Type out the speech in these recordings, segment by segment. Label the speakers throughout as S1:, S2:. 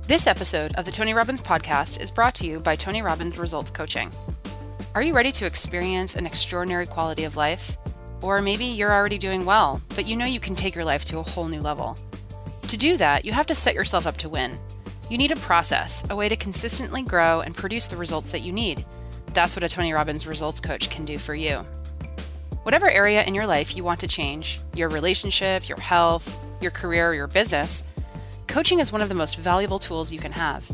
S1: This episode of the Tony Robbins podcast is brought to you by Tony Robbins Results Coaching. Are you ready to experience an extraordinary quality of life? Or maybe you're already doing well, but you know you can take your life to a whole new level. To do that, you have to set yourself up to win. You need a process, a way to consistently grow and produce the results that you need. That's what a Tony Robbins Results Coach can do for you. Whatever area in your life you want to change, your relationship, your health, your career, or your business, coaching is one of the most valuable tools you can have.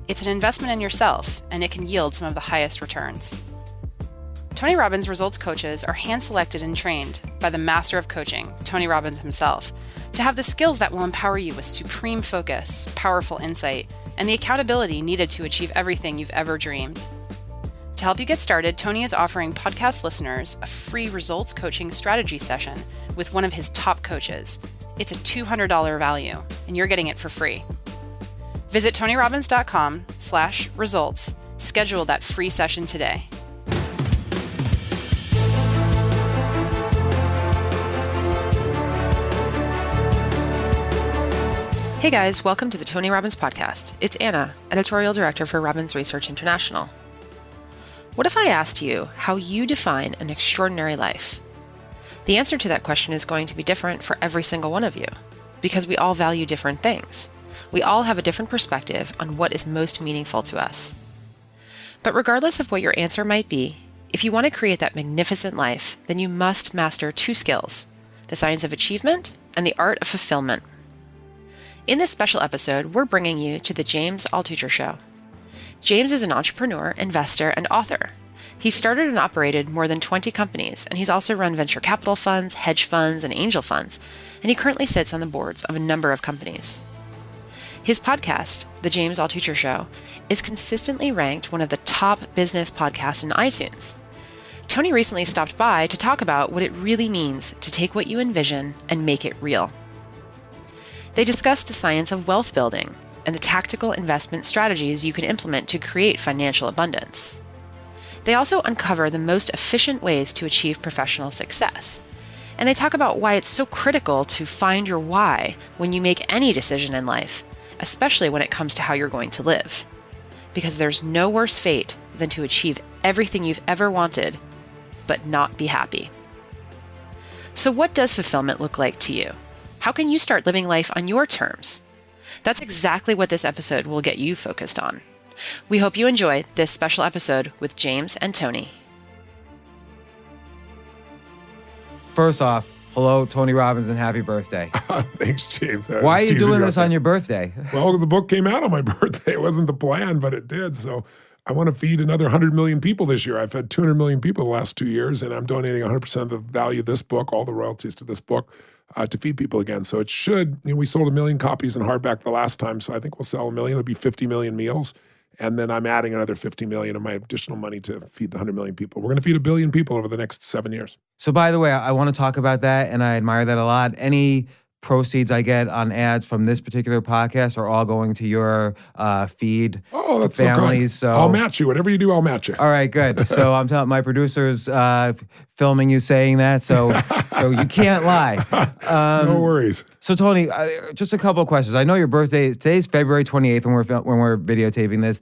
S1: It's an investment in yourself, and it can yield some of the highest returns. Tony Robbins Results Coaches are hand-selected and trained by the master of coaching, Tony Robbins himself, to have the skills that will empower you with supreme focus, powerful insight, and the accountability needed to achieve everything you've ever dreamed. To help you get started, Tony is offering podcast listeners a free results coaching strategy session with one of his top coaches. It's a $200 value, and you're getting it for free. Visit TonyRobbins.com/results. Schedule that free session today. Hey guys, welcome to the Tony Robbins podcast. It's Anna, editorial director for Robbins Research International. What if I asked you how you define an extraordinary life? The answer to that question is going to be different for every single one of you, because we all value different things. We all have a different perspective on what is most meaningful to us. But regardless of what your answer might be, if you want to create that magnificent life, then you must master two skills: the science of achievement and the art of fulfillment. In this special episode, we're bringing you to the James Altucher Show. James is an entrepreneur, investor, and author. He started and operated more than 20 companies, and he's also run venture capital funds, hedge funds, and angel funds, and he currently sits on the boards of a number of companies. His podcast, The James Altucher Show, is consistently ranked one of the top business podcasts in iTunes. Tony recently stopped by to talk about what it really means to take what you envision and make it real. They discuss the science of wealth building and the tactical investment strategies you can implement to create financial abundance. They also uncover the most efficient ways to achieve professional success. And they talk about why it's so critical to find your why when you make any decision in life, especially when it comes to how you're going to live. Because there's no worse fate than to achieve everything you've ever wanted, but not be happy. So what does fulfillment look like to you? How can you start living life on your terms? That's exactly what this episode will get you focused on. We hope you enjoy this special episode with James and Tony.
S2: First off, hello, Tony Robbins, and happy birthday.
S3: Thanks, James.
S2: Why are you doing this on your birthday?
S3: Well, because the book came out on my birthday. It wasn't the plan, but it did. So I want to feed another 100 million people this year. I've fed 200 million people the last 2 years, and I'm donating 100% of the value of this book, all the royalties to this book, to feed people again. So it should, we sold 1 million copies in hardback the last time, so I think we'll sell 1 million. There'll be 50 million meals. And then I'm adding another 50 million of my additional money to feed the 100 million people. We're going to feed 1 billion people over the next 7 years.
S2: So by the way, I want to talk about that, and I admire that a lot. Any proceeds I get on ads from this particular podcast are all going to your feed.
S3: Oh, that's
S2: families.
S3: So I'll match you. Whatever you do, I'll match you.
S2: All right, good. So I'm telling my producers filming you saying that, so you can't lie.
S3: No worries.
S2: So Tony, just a couple of questions. I know your birthday today's February 28th when we're videotaping this.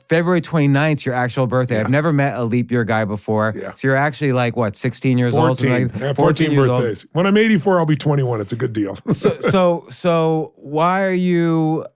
S2: February 29th is your actual birthday. Yeah. I've never met a leap year guy before. Yeah. So you're actually like, what, 16 years
S3: 14.
S2: old? Something like
S3: 14 birthdays. When I'm 84, I'll be 21. It's a good deal.
S2: So why are you,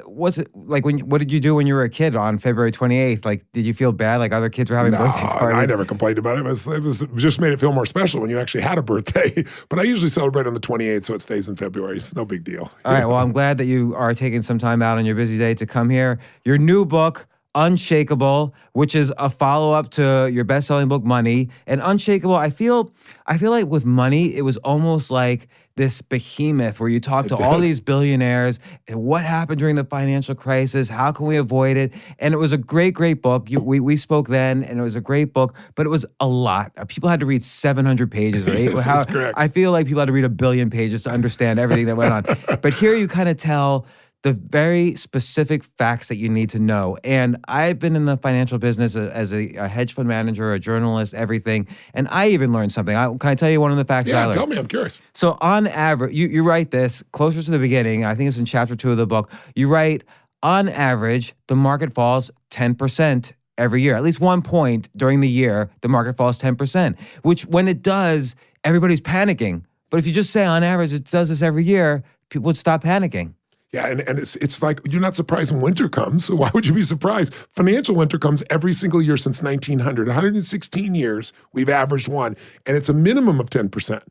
S2: what's it like what did you do when you were a kid on February 28th? Like, did you feel bad? Like other kids were having birthday parties?
S3: I never complained about it. It was just made it feel more special when you actually had a birthday. But I usually celebrate on the 28th, so it stays in February. It's no big deal.
S2: All right. Well, I'm glad that you are taking some time out on your busy day to come here. Your new book, Unshakable, which is a follow-up to your best-selling book, Money. And Unshakable, I feel like with Money, it was almost like this behemoth where you talk to all these billionaires and what happened during the financial crisis, how can we avoid it? And it was a great, great book. We spoke then, and it was a great book, but it was a lot. People had to read 700 pages. Right?
S3: That's correct.
S2: I feel like people had to read 1 billion pages to understand everything that went on. But here you kind of tell the very specific facts that you need to know. And I've been in the financial business as a hedge fund manager, a journalist, everything. And I even learned something. Can I tell you one of the facts that I learned?
S3: Tell me. I'm curious.
S2: So on average, you write this closer to the beginning. I think it's in chapter 2 of the book. You write, on average, the market falls 10% every year. At least one point during the year, the market falls 10%, which when it does, everybody's panicking. But if you just say on average, it does this every year, people would stop panicking.
S3: Yeah, and it's like you're not surprised when winter comes, so why would you be surprised? Financial winter comes every single year since 1900. 116 years, we've averaged one, and it's a minimum of 10%.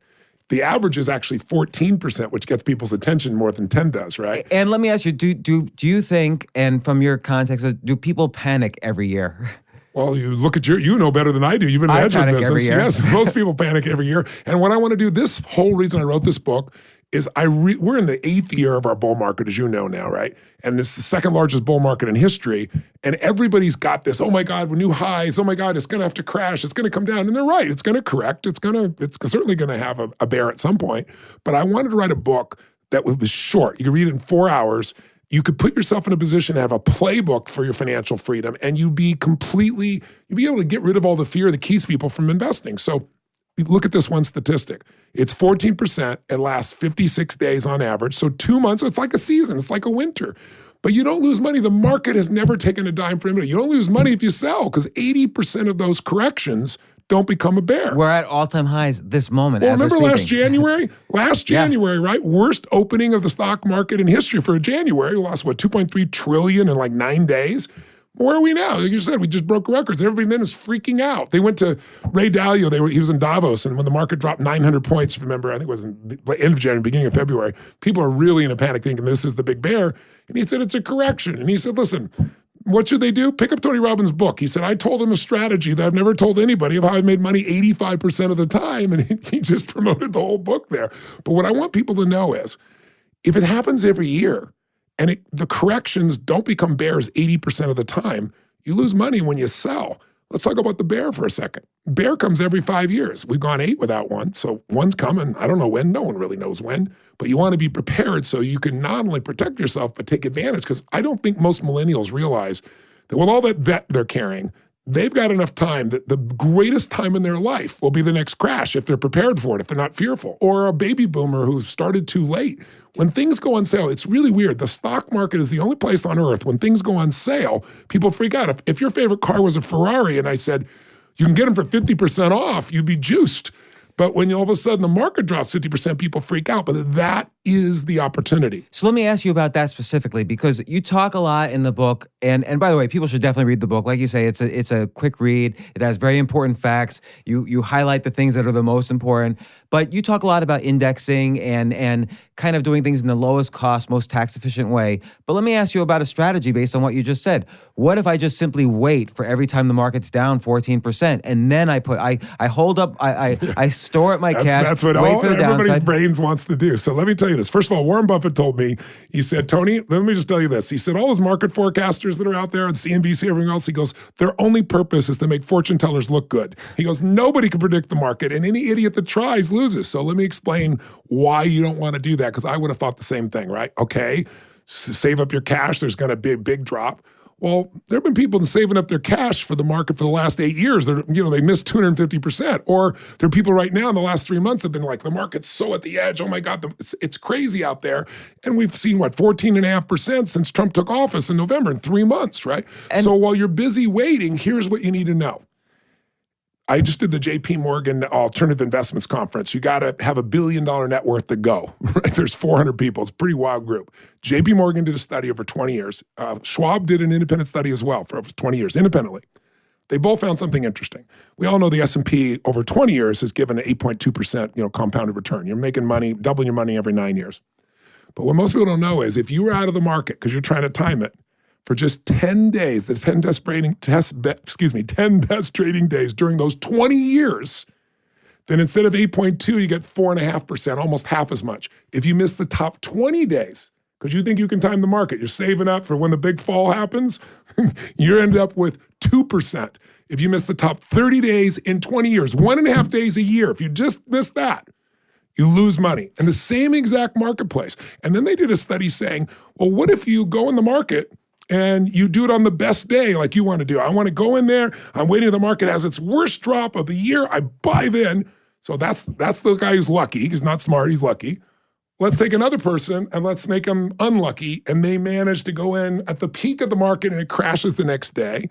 S3: The average is actually 14%, which gets people's attention more than 10 does, right?
S2: And let me ask you, do you think, and from your context, do people panic every year?
S3: Well, you look at you know better than I do. You've been in the hedge fund business.
S2: Every year.
S3: Yes, most people panic every year. And what I want to do, this whole reason I wrote this book is we're in the 8th year of our bull market, as you know now, right? And it's the second largest bull market in history. And everybody's got this, oh my God, we're new highs. Oh my God, it's going to have to crash. It's going to come down. And they're right. It's going to correct. It's certainly going to have a bear at some point. But I wanted to write a book that was short. You could read it in 4 hours. You could put yourself in a position to have a playbook for your financial freedom, and you'd be able to get rid of all the fear that keeps people from investing. So look at this one statistic. It's 14%. It lasts 56 days on average. So 2 months, it's like a season. It's like a winter. But you don't lose money. The market has never taken a dime from anybody. You don't lose money if you sell, because 80% of those corrections don't become a bear.
S2: We're at all-time highs this moment.
S3: Well, remember last January? Last January, right? Worst opening of the stock market in history for a January. We lost, 2.3 trillion in like 9 days. Where are we now? Like you said, we just broke records. Everybody then is freaking out. They went to Ray Dalio. He was in Davos, and when the market dropped 900 points, remember, I think it was in the end of January, beginning of February, people are really in a panic thinking this is the big bear. And he said, it's a correction. And he said, listen, what should they do? Pick up Tony Robbins' book. He said, I told him a strategy that I've never told anybody of how I made money 85% of the time. And he just promoted the whole book there. But what I want people to know is, if it happens every year, and the corrections don't become bears 80% of the time, you lose money when you sell. Let's talk about the bear for a second. Bear comes every 5 years. We've gone 8 without one, so one's coming. I don't know when. No one really knows when. But you want to be prepared so you can not only protect yourself, but take advantage. Because I don't think most millennials realize that with all that debt they're carrying, they've got enough time that the greatest time in their life will be the next crash if they're prepared for it, if they're not fearful. Or a baby boomer who started too late. When things go on sale, it's really weird. The stock market is the only place on earth when things go on sale, people freak out. If your favorite car was a Ferrari and I said, you can get them for 50% off, you'd be juiced. But when all of a sudden the market drops 50%, people freak out. But that is the opportunity.
S2: So let me ask you about that specifically, because you talk a lot in the book. And by the way, people should definitely read the book. Like you say, it's a quick read. It has very important facts. You highlight the things that are the most important. But you talk a lot about indexing and kind of doing things in the lowest cost, most tax efficient way. But let me ask you about a strategy based on what you just said. What if I just simply wait for every time the market's down 14%, and then I hold up, I store up my cash.
S3: That's what everybody's brains wants to do. So let me tell you this. First of all, Warren Buffett told me, he said, Tony, let me just tell you this. He said, all those market forecasters that are out there on CNBC, everything else, he goes, their only purpose is to make fortune tellers look good. He goes, nobody can predict the market, and any idiot that tries loses. So let me explain why you don't want to do that, because I would have thought the same thing, right? Okay, save up your cash. There's going to be a big drop. Well, there have been people saving up their cash for the market for the last 8 years. They missed 250%. Or there are people right now in the last 3 months have been like, the market's so at the edge. Oh my God, it's crazy out there. And we've seen 14.5% since Trump took office in November in 3 months, right? And so while you're busy waiting, here's what you need to know. I just did the JP Morgan Alternative Investments Conference. You got to have $1 billion net worth to go. Right? There's 400 people. It's a pretty wild group. JP Morgan did a study over 20 years. Schwab did an independent study as well for over 20 years, independently. They both found something interesting. We all know the S&P over 20 years has given an 8.2% compounded return. You're making money, doubling your money every 9 years. But what most people don't know is if you were out of the market because you're trying to time it, for just 10 days, the 10 best trading days during those 20 years, then instead of 8.2, you get 4.5%, almost half as much. If you miss the top 20 days, because you think you can time the market, you're saving up for when the big fall happens, you end up with 2%. If you miss the top 30 days in 20 years, 1.5 days a year, if you just miss that, You lose money in the same exact marketplace. And then they did a study saying, well, what if you go in the market and you do it on the best day like you want to do? I want to go in there. I'm waiting till the market has its worst drop of the year. I buy then. So that's the guy who's lucky. He's not smart. He's lucky. Let's take another person and let's make them unlucky. And they manage to go in at the peak of the market and it crashes the next day.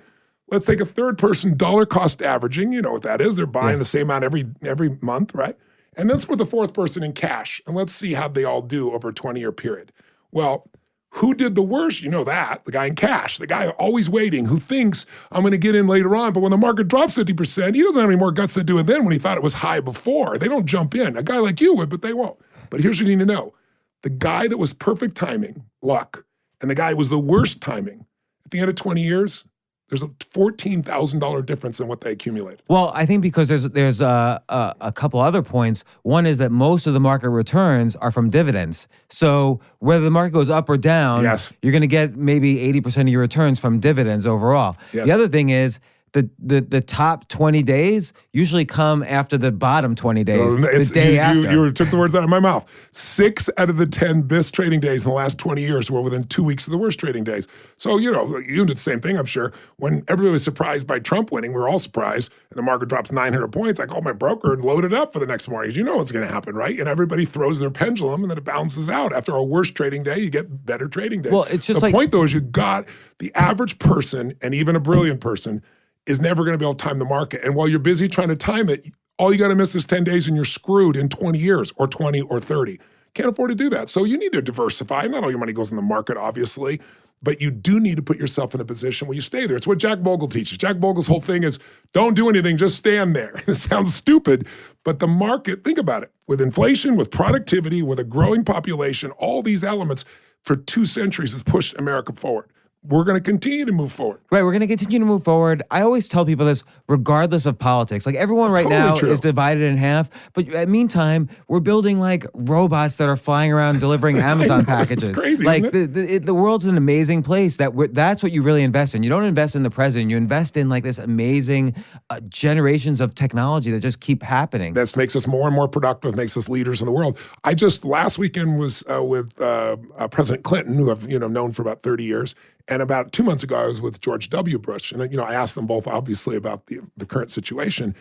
S3: Let's take a third person, dollar cost averaging. You know what that is. They're buying the same amount every month, right? And let's put the fourth person in cash, and let's see how they all do over a 20-year period. Well, who did the worst? You know that, the guy in cash, the guy always waiting, who thinks I'm going to get in later on, but when the market drops 50%, he doesn't have any more guts to do it then when he thought it was high before. They don't jump in. A guy like you would, but they won't. But here's what you need to know. The guy that was perfect timing, luck, and the guy who was the worst timing, at the end of 20 years, there's a $14,000 difference in what they accumulated.
S2: Well, I think because there's a couple other points. One is that most of the market returns are from dividends. So whether the market goes up or down, you're going to get maybe 80% of your returns from dividends overall. Yes. The other thing is the top 20 days usually come after the bottom 20 days, the day after.
S3: You took the words out of my mouth. 6 out of the 10 best trading days in the last 20 years were within 2 weeks of the worst trading days. So, you did the same thing, I'm sure. When everybody was surprised by Trump winning, we were all surprised, and the market drops 900 points. I called my broker and loaded up for the next morning. You know what's going to happen, right? And everybody throws their pendulum, and then it balances out. After a worst trading day, you get better trading days.
S2: Well, it's just
S3: the point, though, is you got the average person, and even a brilliant person, is never going to be able to time the market. And while you're busy trying to time it, all you got to miss is 10 days and you're screwed in 20 years or 20 or 30. Can't afford to do that. So you need to diversify. Not all your money goes in the market, obviously, but you do need to put yourself in a position where you stay there. It's what Jack Bogle teaches. Jack Bogle's whole thing is don't do anything, just stand there. It sounds stupid, but the market, think about it. With inflation, with productivity, with a growing population, all these elements for 2 centuries has pushed America forward. We're going to continue to move forward.
S2: Right, we're going to continue to move forward. I always tell people this, regardless of politics. Like everyone right now is divided in half, but meantime, we're building like robots that are flying around delivering Amazon packages.
S3: It's crazy,
S2: like
S3: isn't it?
S2: the world's an amazing place. That's what you really invest in. You don't invest in the president. You invest in like this amazing generations of technology that just keep happening.
S3: That makes us more and more productive, makes us leaders in the world. I just last weekend was with President Clinton, who I've known for about 30 years. And about 2 months ago, I was with George W. Bush. And, I asked them both, obviously, about the current situation.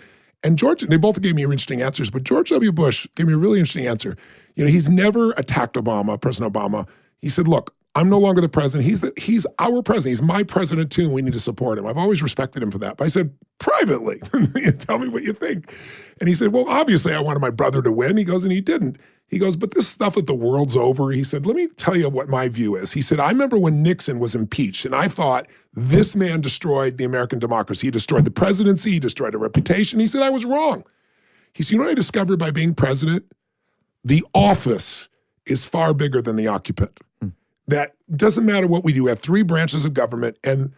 S3: And they both gave me interesting answers. But George W. Bush gave me a really interesting answer. He's never attacked President Obama. He said, look, I'm no longer the president. He's our president. He's my president, too, and we need to support him. I've always respected him for that. But I said, privately, tell me what you think. And he said, well, obviously, I wanted my brother to win. He goes, and he didn't. He goes, but this stuff that the world's over, he said, let me tell you what my view is. He said, I remember when Nixon was impeached, and I thought this man destroyed the American democracy. He destroyed the presidency. He destroyed a reputation. He said, I was wrong. He said, you know what I discovered by being president? The office is far bigger than the occupant. That doesn't matter what we do. We have 3 branches of government, and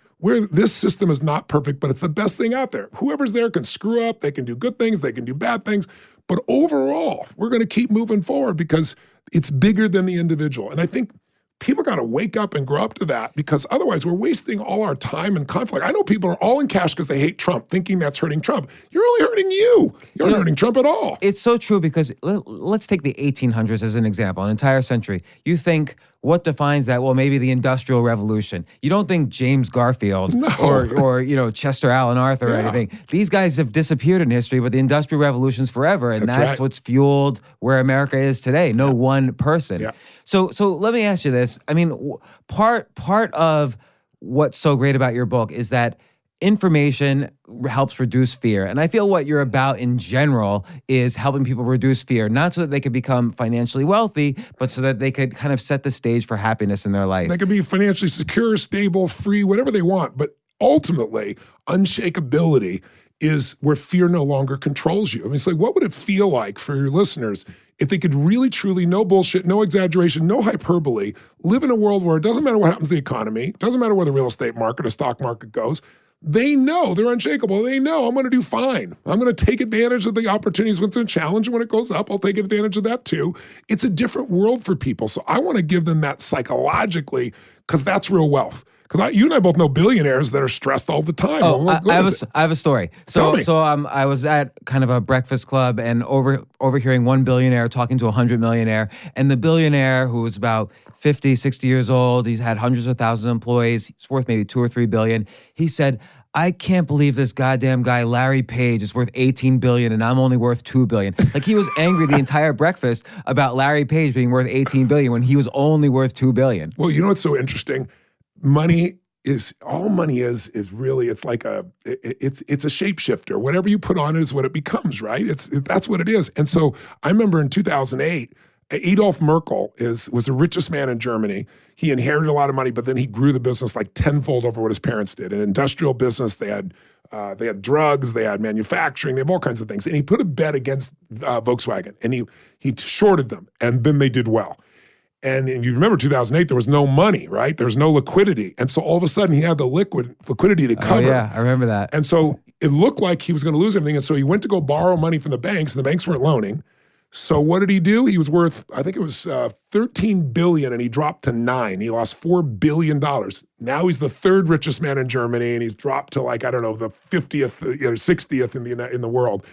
S3: this system is not perfect, but it's the best thing out there. Whoever's there can screw up. They can do good things. They can do bad things. But overall, we're going to keep moving forward because it's bigger than the individual. And I think people got to wake up and grow up to that, because otherwise we're wasting all our time and conflict. I know people are all in cash because they hate Trump, thinking that's hurting Trump. You're only hurting you. You're not hurting Trump at all.
S2: It's so true, because let's take the 1800s as an example, an entire century. You think, what defines that? Well, maybe the Industrial Revolution. You don't think James Garfield or Chester Alan Arthur or anything. These guys have disappeared in history, but the Industrial Revolution's forever, and that's right. What's fueled where America is today. No one person. Yeah. So let me ask you this. I mean, part of what's so great about your book is that information helps reduce fear. And I feel what you're about in general is helping people reduce fear, not so that they could become financially wealthy, but so that they could kind of set the stage for happiness in their life.
S3: They could be financially secure, stable, free, whatever they want. But ultimately, unshakability is where fear no longer controls you. I mean, it's like, what would it feel like for your listeners if they could really, truly, no bullshit, no exaggeration, no hyperbole, live in a world where it doesn't matter what happens to the economy, it doesn't matter where the real estate market or stock market goes, they know they're unshakable. They know I'm going to do fine. I'm going to take advantage of the opportunities when it's a challenge. And when it goes up, I'll take advantage of that too. It's a different world for people. So I want to give them that psychologically, because that's real wealth. Because you and I both know billionaires that are stressed all the time.
S2: Oh,
S3: What
S2: I have a story.
S3: Tell me.
S2: I was at kind of a breakfast club and overhearing one billionaire talking to 100 millionaire. And the billionaire, who was about 50, 60 years old, he's had hundreds of thousands of employees, he's worth maybe 2 or 3 billion. He said, I can't believe this goddamn guy, Larry Page, is worth 18 billion and I'm only worth 2 billion. Like he was angry the entire breakfast about Larry Page being worth 18 billion when he was only worth 2 billion.
S3: Well, you know what's so interesting? Money is really, it's like it's a shapeshifter. Whatever you put on it is what it becomes, right? That's what it is. And so I remember in 2008, Adolf Merkel was the richest man in Germany. He inherited a lot of money, but then he grew the business like tenfold over what his parents did. In industrial business, they had drugs, they had manufacturing, they have all kinds of things. And he put a bet against Volkswagen, and he shorted them, and then they did well. And you remember 2008, there was no money, right? There was no liquidity. And so all of a sudden he had the liquidity to cover.
S2: Oh, yeah, I remember that.
S3: And so it looked like he was going to lose everything. And so he went to go borrow money from the banks, and the banks weren't loaning. So what did he do? He was worth, I think it was 13 billion, and he dropped to 9. He lost $4 billion. Now he's the third richest man in Germany, and he's dropped to like, I don't know, the 50th, 60th in the world.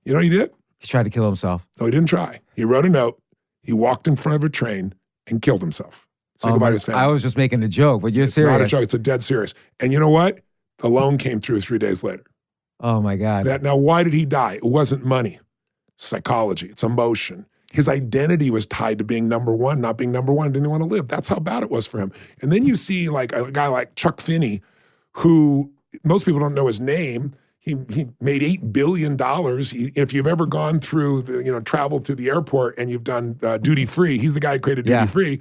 S3: You know what he did?
S2: He tried to kill himself.
S3: No, he didn't try. He wrote a note. He walked in front of a train and killed himself. Say goodbye to his family.
S2: I was just making a joke, but you're serious.
S3: It's not a joke. It's a dead serious. And you know what? The loan came through 3 days later.
S2: Oh, my God.
S3: Now, why did he die? It wasn't money. Psychology. It's emotion. His identity was tied to being number one, not being number one. Didn't want to live. That's how bad it was for him. And then you see like a guy like Chuck Finney, who most people don't know his name. He made $8 billion. If you've ever gone through, traveled through the airport and you've done duty free, he's the guy who created duty free.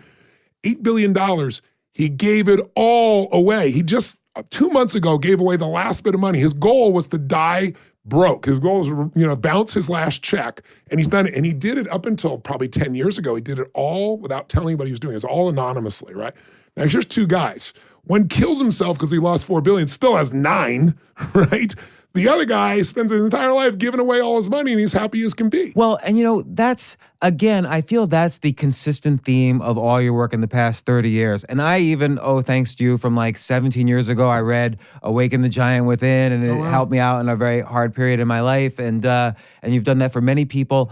S3: $8 billion. He gave it all away. He just 2 months ago gave away the last bit of money. His goal was to die broke. His goal was, bounce his last check. And he's done it. And he did it up until probably 10 years ago. He did it all without telling anybody he was doing it. It's all anonymously, right? Now, here's 2 guys. One kills himself because he lost $4 billion, still has 9, right? The other guy spends his entire life giving away all his money and he's happy as can be.
S2: Well, and that's, again, I feel that's the consistent theme of all your work in the past 30 years. And I even owe thanks to you from like 17 years ago. I read Awaken the Giant Within, and it helped me out in a very hard period in my life. And you've done that for many people.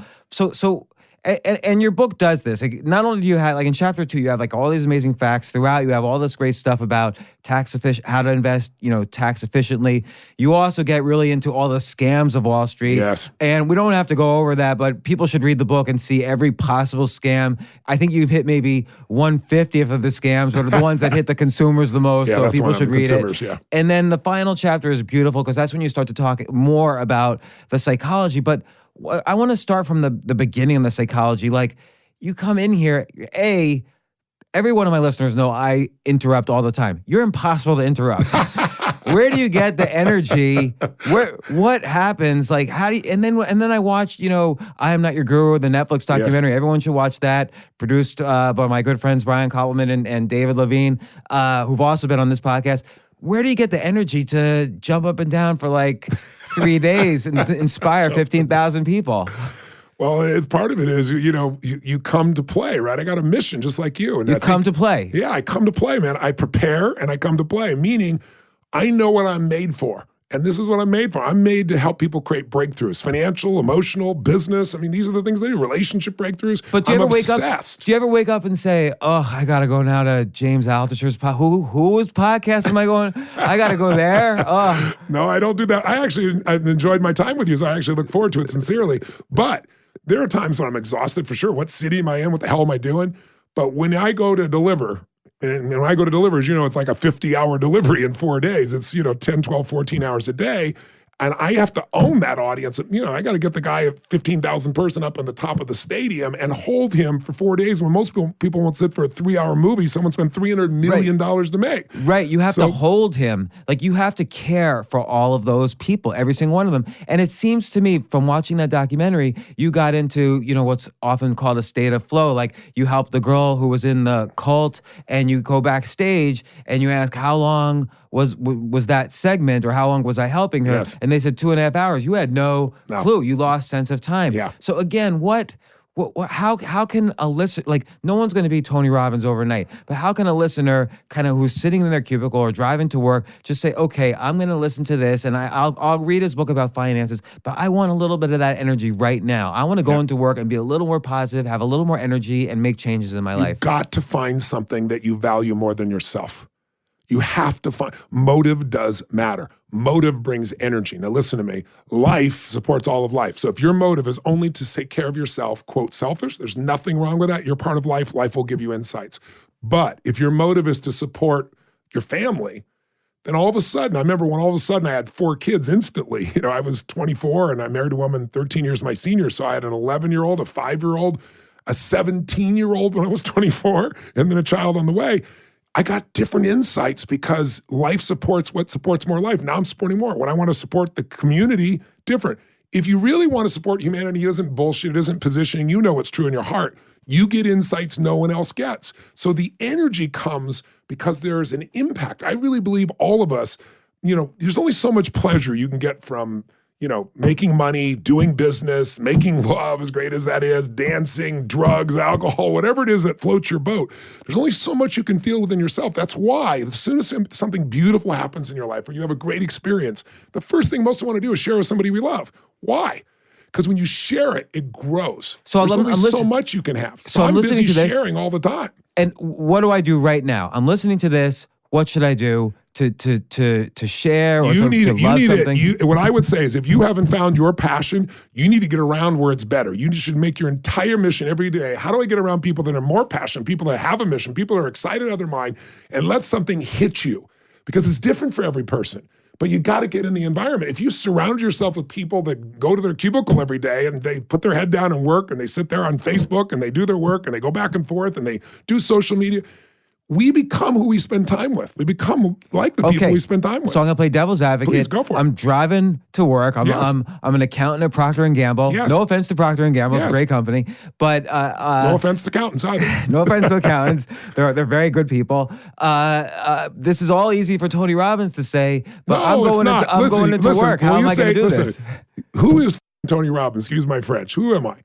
S2: And your book does this. Like, not only do you have, like in chapter 2, you have like all these amazing facts throughout. You have all this great stuff about how to invest, tax efficiently. You also get really into all the scams of Wall Street.
S3: Yes.
S2: And we don't have to go over that, but people should read the book and see every possible scam. I think you've hit maybe 1/50th of the scams, but are the ones that hit the consumers the most. So people should read it.
S3: Yeah.
S2: And then the final chapter is beautiful because that's when you start to talk more about the psychology. But I want to start from the beginning of the psychology. Like, you come in here, every one of my listeners know I interrupt all the time. You're impossible to interrupt. Where do you get the energy? What happens? Like, how do you, and then I watched, I Am Not Your Guru, the Netflix documentary. Yes. Everyone should watch that. Produced by my good friends, Brian Koppelman and David Levine, who've also been on this podcast. Where do you get the energy to jump up and down for like 3 days and to inspire 15,000 people?
S3: Well, part of it is, you come to play, right? I got a mission just like you. And
S2: you come to play.
S3: Yeah, I come to play, man. I prepare and I come to play, meaning I know what I'm made for. And this is what I'm made for. I'm made to help people create breakthroughs, financial, emotional, business. I mean, these are the things they do, relationship breakthroughs.
S2: But do you ever wake up and say, oh, I got to go now to James Altucher's podcast? Whose podcast am I going? I got to go there? Oh.
S3: No, I don't do that. I've enjoyed my time with you, so I actually look forward to it sincerely. But there are times when I'm exhausted for sure. What city am I in? What the hell am I doing? But when I go to deliver, and when I go to deliver, it's like a 50-hour delivery in 4 days. It's, 10, 12, 14 hours a day. And I have to own that audience. I got to get the guy at 15,000 person up on the top of the stadium and hold him for 4 days when most people won't sit for a 3-hour movie. Someone spent $300 million to make.
S2: Right. You have to hold him. Like, you have to care for all of those people, every single one of them. And it seems to me from watching that documentary, you got into, what's often called a state of flow. Like, you helped the girl who was in the cult and you go backstage and you ask, how long was that segment, or how long was I helping her?
S3: Yes.
S2: And they said 2.5 hours. You had no clue. You lost sense of time.
S3: Yeah.
S2: So again, what how can a listener, like, no one's going to be Tony Robbins overnight, but how can a listener kind of who's sitting in their cubicle or driving to work just say, okay, I'm going to listen to this and I'll read his book about finances, but I want a little bit of that energy right now. I want to go into work and be a little more positive, have a little more energy, and make changes in my life.
S3: You've got to find something that you value more than yourself. You have to find, motive does matter. Motive brings energy. Now listen to me, life supports all of life. So if your motive is only to take care of yourself, quote, selfish, there's nothing wrong with that. You're part of life. Life will give you insights. But if your motive is to support your family, then all of a sudden, I remember when all of a sudden I had 4 kids instantly. You know, I was 24 and I married a woman 13 years my senior. So I had an 11-year-old, a 5-year-old, a 17-year-old when I was 24, and then a child on the way. I got different insights because life supports what supports more life. Now I'm supporting more. When I want to support the community, different. If you really want to support humanity, it isn't bullshit, it isn't positioning, you know what's true in your heart. You get insights no one else gets. So the energy comes because there's an impact. I really believe all of us, you know, there's only so much pleasure you can get from, you know, making money, doing business, making love, as great as that is, dancing, drugs, alcohol, whatever it is that floats your boat. There's only so much you can feel within yourself. That's why as soon as something beautiful happens in your life or you have a great experience, the first thing most want to do is share with somebody we love. Why? Because when you share it, it grows. So there's only so much you can have. So I'm busy sharing all the time.
S2: And what do I do right now? I'm listening to this. What should I do to share or to love something?
S3: What I would say is if you haven't found your passion, you need to get around where it's better. You should make your entire mission every day. How do I get around people that are more passionate, people that have a mission, people that are excited out of their mind, and let something hit you? Because it's different for every person. But you got to get in the environment. If you surround yourself with people that go to their cubicle every day and they put their head down and work and they sit there on Facebook and they do their work and they go back and forth and they do social media, we become who we spend time with. We become like the people we spend time with.
S2: So I'm going to play devil's advocate.
S3: Please, go for it.
S2: I'm driving to work. I'm an accountant at Procter & Gamble.
S3: Yes.
S2: No offense to Procter & Gamble. It's a great company. But
S3: no offense to accountants either.
S2: No offense to accountants. They're very good people. This is all easy for Tony Robbins to say, but I'm going into work. How am I going to do this?
S3: Who is Tony Robbins? Excuse my French. Who am I?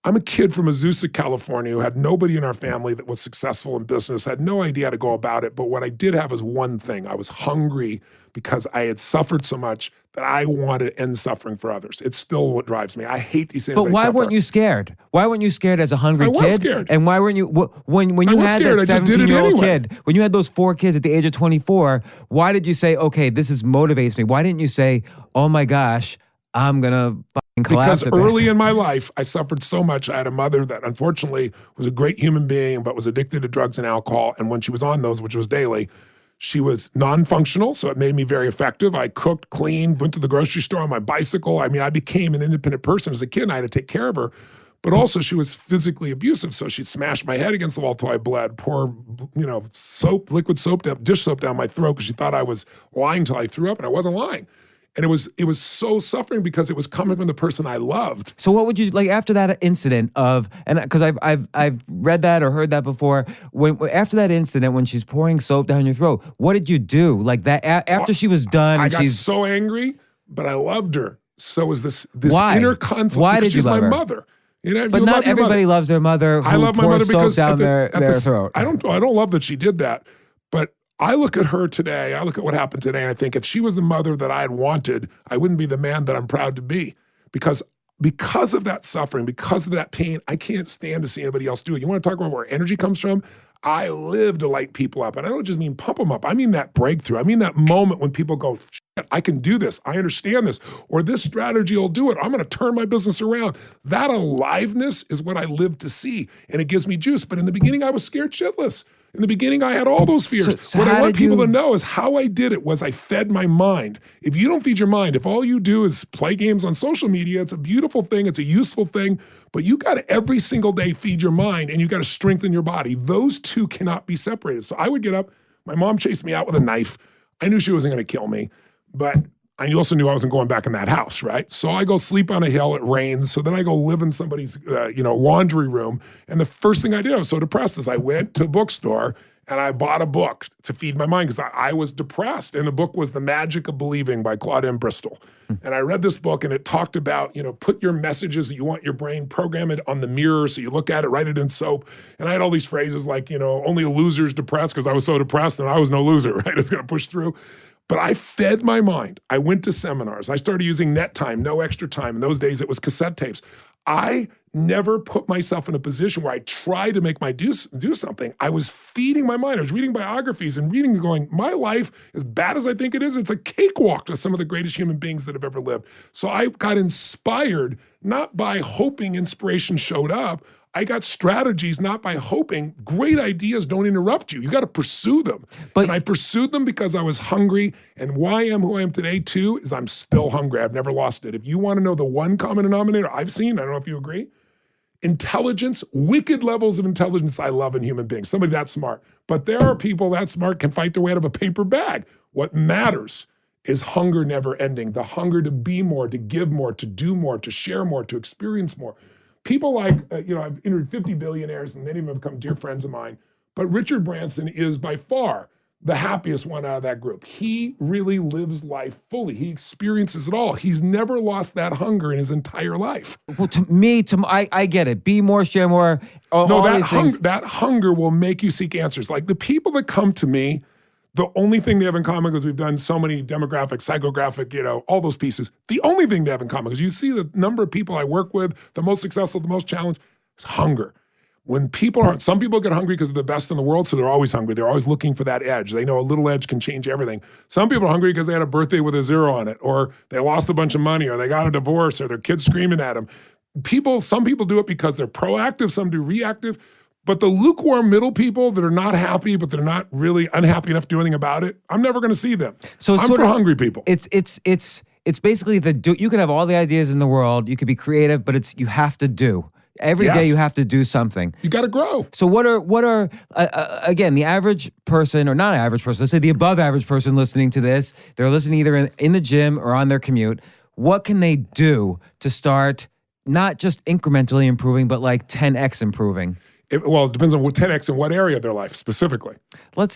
S3: I'm a kid from Azusa, California, who had nobody in our family that was successful in business, had no idea how to go about it. But what I did have is one thing. I was hungry because I had suffered so much that I wanted to end suffering for others. It's still what drives me. I hate these things.
S2: But why weren't you scared? Why weren't you scared as a hungry kid?
S3: I was scared.
S2: And why weren't you, when you had that 17-year-old kid, when you had those 4 kids at the age of 24, why did you say, okay, this motivates me? Why didn't you say, oh my gosh, I'm going to fucking collapse
S3: Because early in my life, I suffered so much. I had a mother that unfortunately was a great human being, but was addicted to drugs and alcohol. And when she was on those, which was daily, she was non-functional, so it made me very effective. I cooked, cleaned, went to the grocery store on my bicycle. I mean, I became an independent person as a kid, and I had to take care of her. But also, she was physically abusive, so she'd smash my head against the wall till I bled, pour, liquid soap, dish soap down my throat because she thought I was lying till I threw up, and I wasn't lying. And it was so suffering because it was coming from the person I loved.
S2: So what would you like after that incident of, and because I've read that or heard that before, after that incident when she's pouring soap down your throat, what did you do? Like that after she was done?
S3: I got so angry, but I loved her. So was this
S2: Why?
S3: Inner conflict.
S2: Why did you love her?
S3: She's my mother. You know,
S2: but not everybody loves their mother. Who
S3: I love my mother because
S2: down their throat.
S3: I don't love that she did that, but I look at her today, I look at what happened today, and I think if she was the mother that I had wanted, I wouldn't be the man that I'm proud to be. Because of that suffering, because of that pain, I can't stand to see anybody else do it. You want to talk about where energy comes from? I live to light people up. And I don't just mean pump them up. I mean that breakthrough. I mean that moment when people go, shit, I can do this. I understand this. Or this strategy will do it. I'm going to turn my business around. That aliveness is what I live to see. And it gives me juice. But in the beginning, I was scared shitless. In the beginning, I had all those fears.
S2: So
S3: what I want people to know is how I did it was I fed my mind. If you don't feed your mind, if all you do is play games on social media, it's a beautiful thing, it's a useful thing, but you got to every single day feed your mind and you got to strengthen your body. Those two cannot be separated. So I would get up. My mom chased me out with a knife. I knew she wasn't going to kill me, but I also knew I wasn't going back in that house, right? So I go sleep on a hill, it rains, so then I go live in somebody's laundry room. And the first thing I did, I was so depressed, is I went to a bookstore And I bought a book to feed my mind because I was depressed. And the book was The Magic of Believing by Claude M. Bristol. And I read this book and it talked about, put your messages that you want your brain, program it on the mirror so you look at it, write it in soap. And I had all these phrases like, only a loser's depressed because I was so depressed and I was no loser, right? I was going to push through. But I fed my mind. I went to seminars. I started using net time, no extra time. In those days, it was cassette tapes. I never put myself in a position where I tried to make my do something. I was feeding my mind. I was reading biographies and reading and going, my life, as bad as I think it is, it's a cakewalk to some of the greatest human beings that have ever lived. So I got inspired, not by hoping inspiration showed up. I got strategies, not by hoping. Great ideas don't interrupt you. You got to pursue them. And I pursued them because I was hungry. And why I am who I am today, too, is I'm still hungry. I've never lost it. If you want to know the one common denominator I've seen, I don't know if you agree, intelligence, wicked levels of intelligence I love in human beings. Somebody that smart. But there are people that smart can fight their way out of a paper bag. What matters is hunger never ending. The hunger to be more, to give more, to do more, to share more, to experience more. People like, I've interviewed 50 billionaires and many of them have become dear friends of mine, but Richard Branson is by far the happiest one out of that group. He really lives life fully. He experiences it all. He's never lost that hunger in his entire life.
S2: Well, I get it. Be more, share more.
S3: That hunger will make you seek answers. Like the people that come to me, the only thing they have in common, because we've done so many demographic, psychographic, all those pieces, the only thing they have in common, because you see the number of people I work with, the most successful, the most challenged, is hunger. Some people get hungry because they're the best in the world, so they're always hungry. They're always looking for that edge. They know a little edge can change everything. Some people are hungry because they had a birthday with a 0 on it, or they lost a bunch of money, or they got a divorce, or their kids screaming at them. Some people do it because they're proactive, some do reactive. But the lukewarm middle people that are not happy, but they're not really unhappy enough to do anything about it, I'm never going to see them. So I'm for hungry people.
S2: It's basically you can have all the ideas in the world, you could be creative, but you have to do. Every day you have to do something.
S3: You got to grow.
S2: So what are again, the average person, or not average person, let's say the above average person listening to this, they're listening either in the gym or on their commute. What can they do to start not just incrementally improving, but like 10x improving?
S3: It depends on what 10x in what area of their life specifically.
S2: I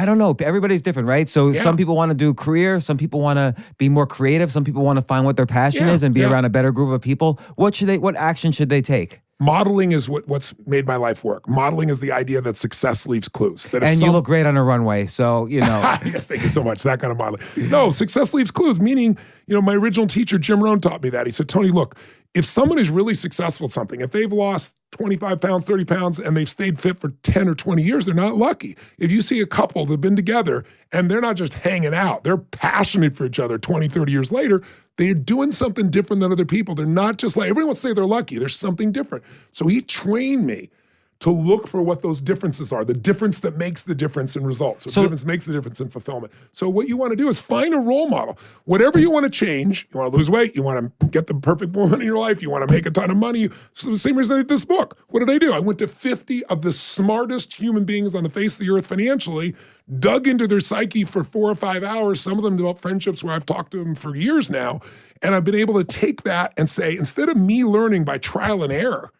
S2: don't know. Everybody's different, right? So some people want to do career. Some people want to be more creative. Some people want to find what their passion is and be around a better group of people. What action should they take?
S3: Modeling is what's made my life work. Modeling is the idea that success leaves clues.
S2: You look great on a runway, so
S3: Yes, thank you so much. That kind of modeling. No, success leaves clues, meaning, my original teacher, Jim Rohn, taught me that. He said, Tony, look, if someone is really successful at something, if they've lost 25 pounds, 30 pounds, and they've stayed fit for 10 or 20 years, they're not lucky. If you see a couple that have been together and they're not just hanging out, they're passionate for each other 20, 30 years later, they're doing something different than other people. They're not just like, everyone wants to say they're lucky. There's something different. So he trained me to look for what those differences are, the difference that makes the difference in results. So the difference makes the difference in fulfillment. So what you want to do is find a role model. Whatever you want to change, you want to lose weight, you want to get the perfect woman in your life, you want to make a ton of money. So the same reason I did this book. What did I do? I went to 50 of the smartest human beings on the face of the earth financially, dug into their psyche for 4 or 5 hours. Some of them developed friendships where I've talked to them for years now. And I've been able to take that and say, instead of me learning by trial and error,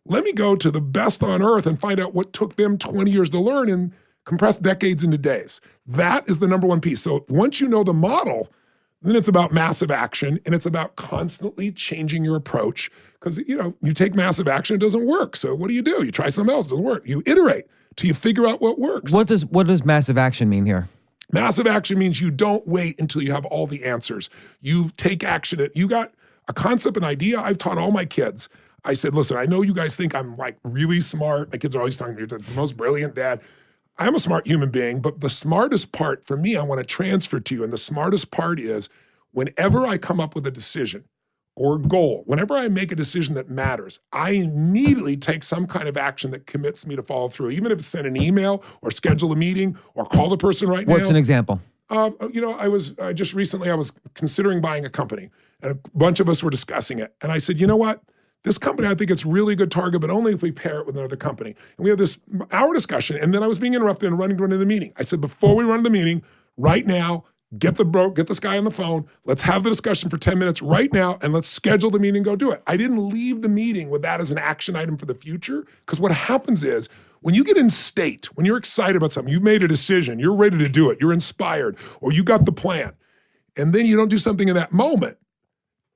S3: let me go to the best on earth and find out what took them 20 years to learn and compress decades into days. That is the number one piece. So once you know the model, then it's about massive action, and it's about constantly changing your approach. Because, you take massive action, it doesn't work. So what do? You try something else, it doesn't work. You iterate till you figure out what works.
S2: What does massive action mean here?
S3: Massive action means you don't wait until you have all the answers. You take action. You got a concept, an idea. I've taught all my kids. I said, listen, I know you guys think I'm like really smart. My kids are always telling me you're the most brilliant dad. I'm a smart human being, but the smartest part for me, I want to transfer to you. And the smartest part is whenever I come up with a decision or goal, whenever I make a decision that matters, I immediately take some kind of action that commits me to follow through, even if it's send an email or schedule a meeting or call the person right now.
S2: What's an example?
S3: I was considering buying a company, and a bunch of us were discussing it. And I said, you know what? This company, I think it's really good target, but only if we pair it with another company. And we had this hour discussion, and then I was being interrupted and running to run to the meeting. I said, before we run to the meeting, right now, get this guy on the phone. Let's have the discussion for 10 minutes right now, and let's schedule the meeting and go do it. I didn't leave the meeting with that as an action item for the future, because what happens is When you get in state, when you're excited about something, you've made a decision, you're ready to do it, you're inspired, or you got the plan, and then you don't do something in that moment,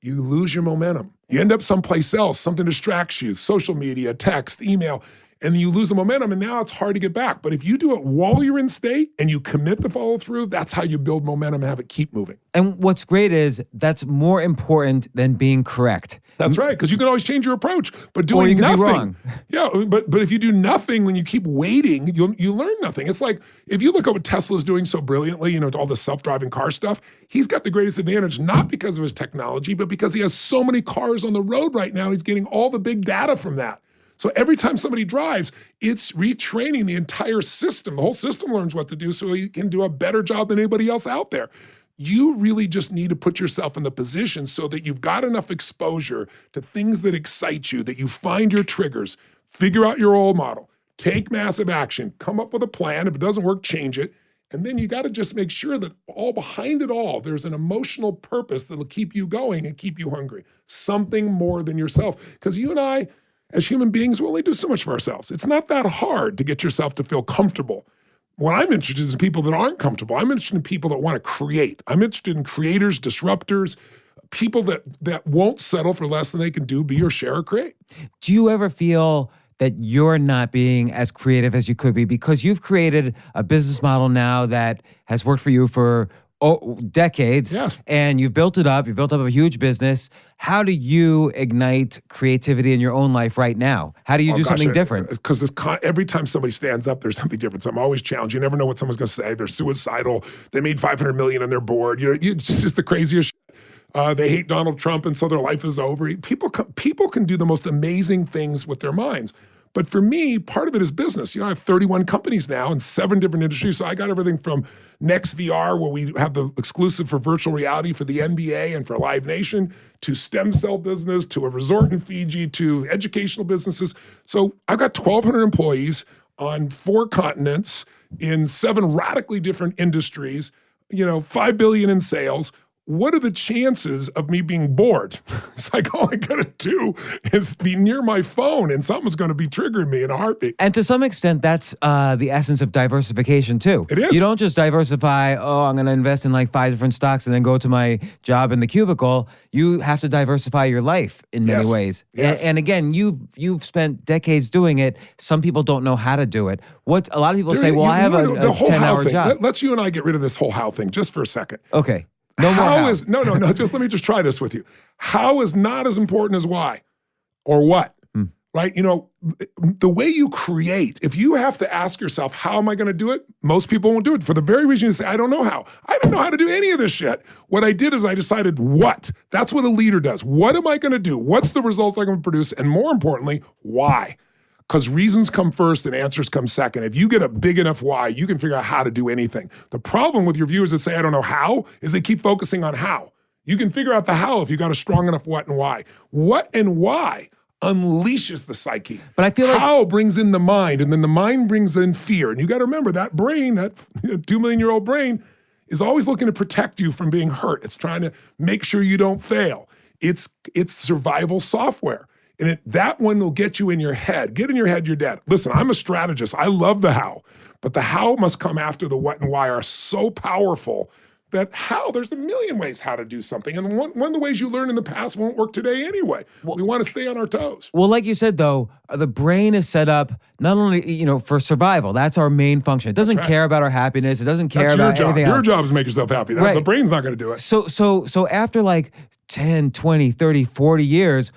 S3: you lose your momentum. You end up someplace else, something distracts you, social media, text, email, and you lose the momentum, and now it's hard to get back. But if you do it while you're in state and you commit to follow through, that's how you build momentum and have it keep moving.
S2: And what's great is that's more important than being correct.
S3: That's right, because you can always change your approach, but doing
S2: Or you can
S3: nothing.
S2: be wrong.
S3: Yeah, but if you do nothing, when you keep waiting, you learn nothing. It's like if you look at what Tesla's doing so brilliantly, all the self-driving car stuff, he's got the greatest advantage, not because of his technology, but because he has so many cars on the road right now, he's getting all the big data from that. So every time somebody drives, it's retraining the entire system. The whole system learns what to do so he can do a better job than anybody else out there. You really just need to put yourself in the position so that you've got enough exposure to things that excite you, that you find your triggers, figure out your role model, take massive action, come up with a plan. If it doesn't work, change it. And then you got to just make sure that behind it all, there's an emotional purpose that'll keep you going and keep you hungry. Something more than yourself. Because you and I, as human beings, we only do so much for ourselves. It's not that hard to get yourself to feel comfortable. What I'm interested in is people that aren't comfortable. I'm interested in people that want to create. I'm interested in creators, disruptors, people that won't settle for less than they can do, be or share or create.
S2: Do you ever feel that you're not being as creative as you could be because you've created a business model now that has worked for you for decades,
S3: Yes.
S2: And you've built it up. You've built up a huge business. How do you ignite creativity in your own life right now? How do you do something different?
S3: Because every time somebody stands up, there's something different. So I'm always challenged. You never know what someone's going to say. They're suicidal. They made $500 million on their board. It's just the craziest shit. They hate Donald Trump, and so their life is over. People can do the most amazing things with their minds. But for me, part of it is business. I have 31 companies now in 7 different industries. So I got everything from Next VR, where we have the exclusive for virtual reality for the NBA and for Live Nation, to stem cell business, to a resort in Fiji, to educational businesses. So I've got 1,200 employees on 4 continents in 7 radically different industries, $5 billion in sales. What are the chances of me being bored? It's like all I gotta do is be near my phone and something's gonna be triggering me in a heartbeat.
S2: And to some extent, that's the essence of diversification too.
S3: It is.
S2: You don't just diversify, I'm gonna invest in like 5 different stocks and then go to my job in the cubicle. You have to diversify your life in many ways.
S3: Yes.
S2: And again, you've spent decades doing it. Some people don't know how to do it. What a lot of people say, well, I have a 10-hour job.
S3: Let's you and I get rid of this whole how thing just for a second.
S2: Okay. No more how.
S3: No. Just let me just try this with you. How is not as important as why or what, right? The way you create, if you have to ask yourself, how am I going to do it? Most people won't do it for the very reason you say, I don't know how. I don't know how to do any of this shit. What I did is I decided what. That's what a leader does. What am I going to do? What's the result I'm going to produce? And more importantly, why? Because reasons come first and answers come second. If you get a big enough why, you can figure out how to do anything. The problem with your viewers that say, I don't know how, is they keep focusing on how. You can figure out the how if you got a strong enough what and why. What and why unleashes the psyche.
S2: But I feel like
S3: how brings in the mind, and then the mind brings in fear. And you got to remember that brain, that 2 million-year-old brain, is always looking to protect you from being hurt. It's trying to make sure you don't fail. It's survival software. And that one will get you in your head. Get in your head, you're dead. Listen, I'm a strategist. I love the how. But the how must come after the what and why are so powerful that there's a million ways how to do something. And one of the ways you learned in the past won't work today anyway. We want to stay on our toes.
S2: Well, like you said, though, the brain is set up not only, for survival. That's our main function. It doesn't care about our happiness. It doesn't care about anything else.
S3: Your job is to make yourself happy.
S2: Right.
S3: The brain's not going to do it.
S2: So after like 10, 20, 30, 40 years,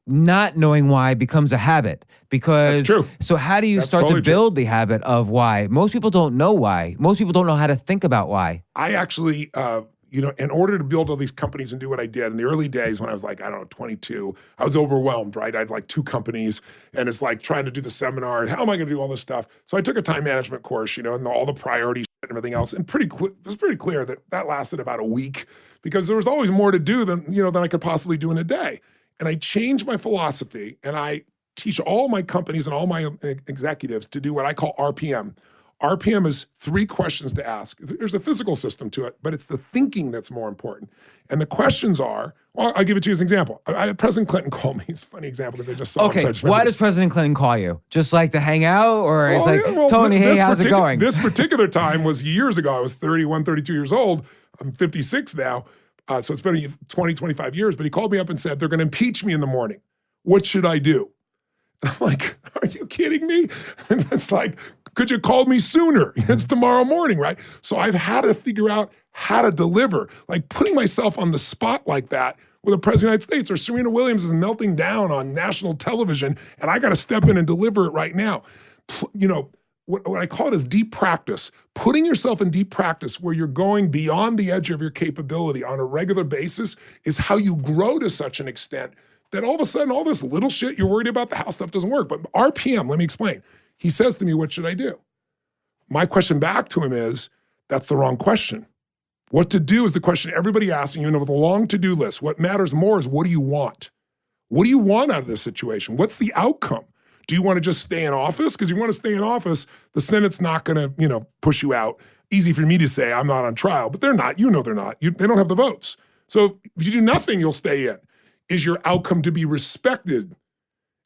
S2: not knowing why becomes a habit. Because
S3: That's true.
S2: So how do you start to build the habit of why? Most people don't know why. Most people don't know how to think about why.
S3: I actually, in order to build all these companies and do what I did in the early days when I was like, 22, I was overwhelmed, right? I had like 2 companies, and it's like trying to do the seminar. How am I going to do all this stuff? So I took a time management course, and all the priorities and everything else. And it was pretty clear that lasted about a week because there was always more to do than I could possibly do in a day. And I changed my philosophy, and I teach all my companies and all my executives to do what I call RPM. RPM is 3 questions to ask. There's a physical system to it, but it's the thinking that's more important. And the questions are, well, I'll give it to you as an example. President Clinton called me. It's a funny example because I just saw him.
S2: Okay, why does President Clinton call you? Just like to hang out? Or he's like,
S3: yeah,
S2: Tony, hey, how's it going?
S3: This particular time was years ago. I was 31, 32 years old. I'm 56 now. So it's been 20, 25 years. But he called me up and said, they're going to impeach me in the morning. What should I do? I'm like, are you kidding me? And it's like, could you call me sooner? It's tomorrow morning, right? So I've had to figure out how to deliver, like putting myself on the spot like that with the President of the United States, or Serena Williams is melting down on national television, and I got to step in and deliver it right now. You know, what I call it is deep practice. Putting yourself in deep practice where you're going beyond the edge of your capability on a regular basis is how you grow to such an extent that all of a sudden, all this little shit you're worried about, the house stuff doesn't work. But RPM, let me explain. He says to me, what should I do? My question back to him is, that's the wrong question. What to do is the question everybody asking you, and with a long to-do list. What matters more is, what do you want? What do you want out of this situation? What's the outcome? Do you want to just stay in office? Because you want to stay in office, the Senate's not going to, push you out. Easy for me to say, I'm not on trial, but they're not. You know they're not. They don't have the votes. So if you do nothing, you'll stay in. Is your outcome to be respected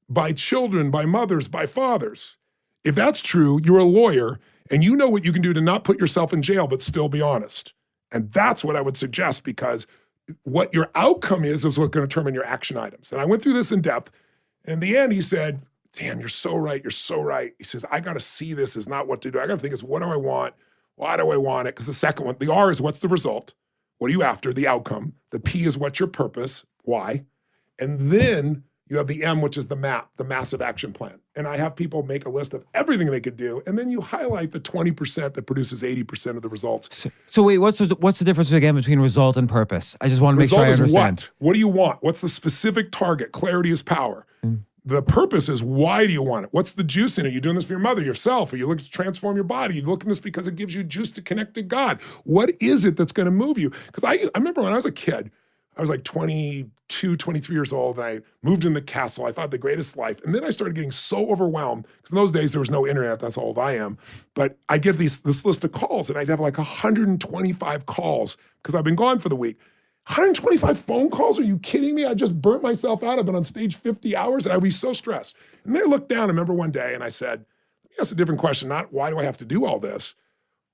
S3: by children, by mothers, by fathers? If that's true, you're a lawyer, and you know what you can do to not put yourself in jail, but still be honest. And that's what I would suggest, because what your outcome is what's going to determine your action items. And I went through this in depth. In the end, he said, damn, you're so right. You're so right. He says, I got to see this as not what to do. I got to think it's, what do I want? Why do I want it? Because the second one, the R is what's the result? What are you after? The outcome. The P is what's your purpose? Why? And then you have the M, which is the map, the massive action plan. And I have people make a list of everything they could do, and then you highlight the 20% that produces 80% of the results.
S2: So wait, what's the difference again between result and purpose? I just want to make sure I understand.
S3: What do you want? What's the specific target? Clarity is power. The purpose is, why do you want it? What's the juice in it? Are you doing this for your mother, yourself? Are you looking to transform your body? Are you looking at this because it gives you juice to connect to God? What is it that's going to move you? Because I remember when I was a kid, I was like 22, 23 years old, and I moved in the castle. I thought the greatest life. And then I started getting so overwhelmed, because in those days there was no internet. That's how old I am. But I get this list of calls, and I'd have like 125 calls because I've been gone for the week. 125 phone calls? Are you kidding me? I just burnt myself out. I've been on stage 50 hours, and I'd be so stressed. And then I looked down, I remember one day, and I said, let me ask a different question, not why do I have to do all this?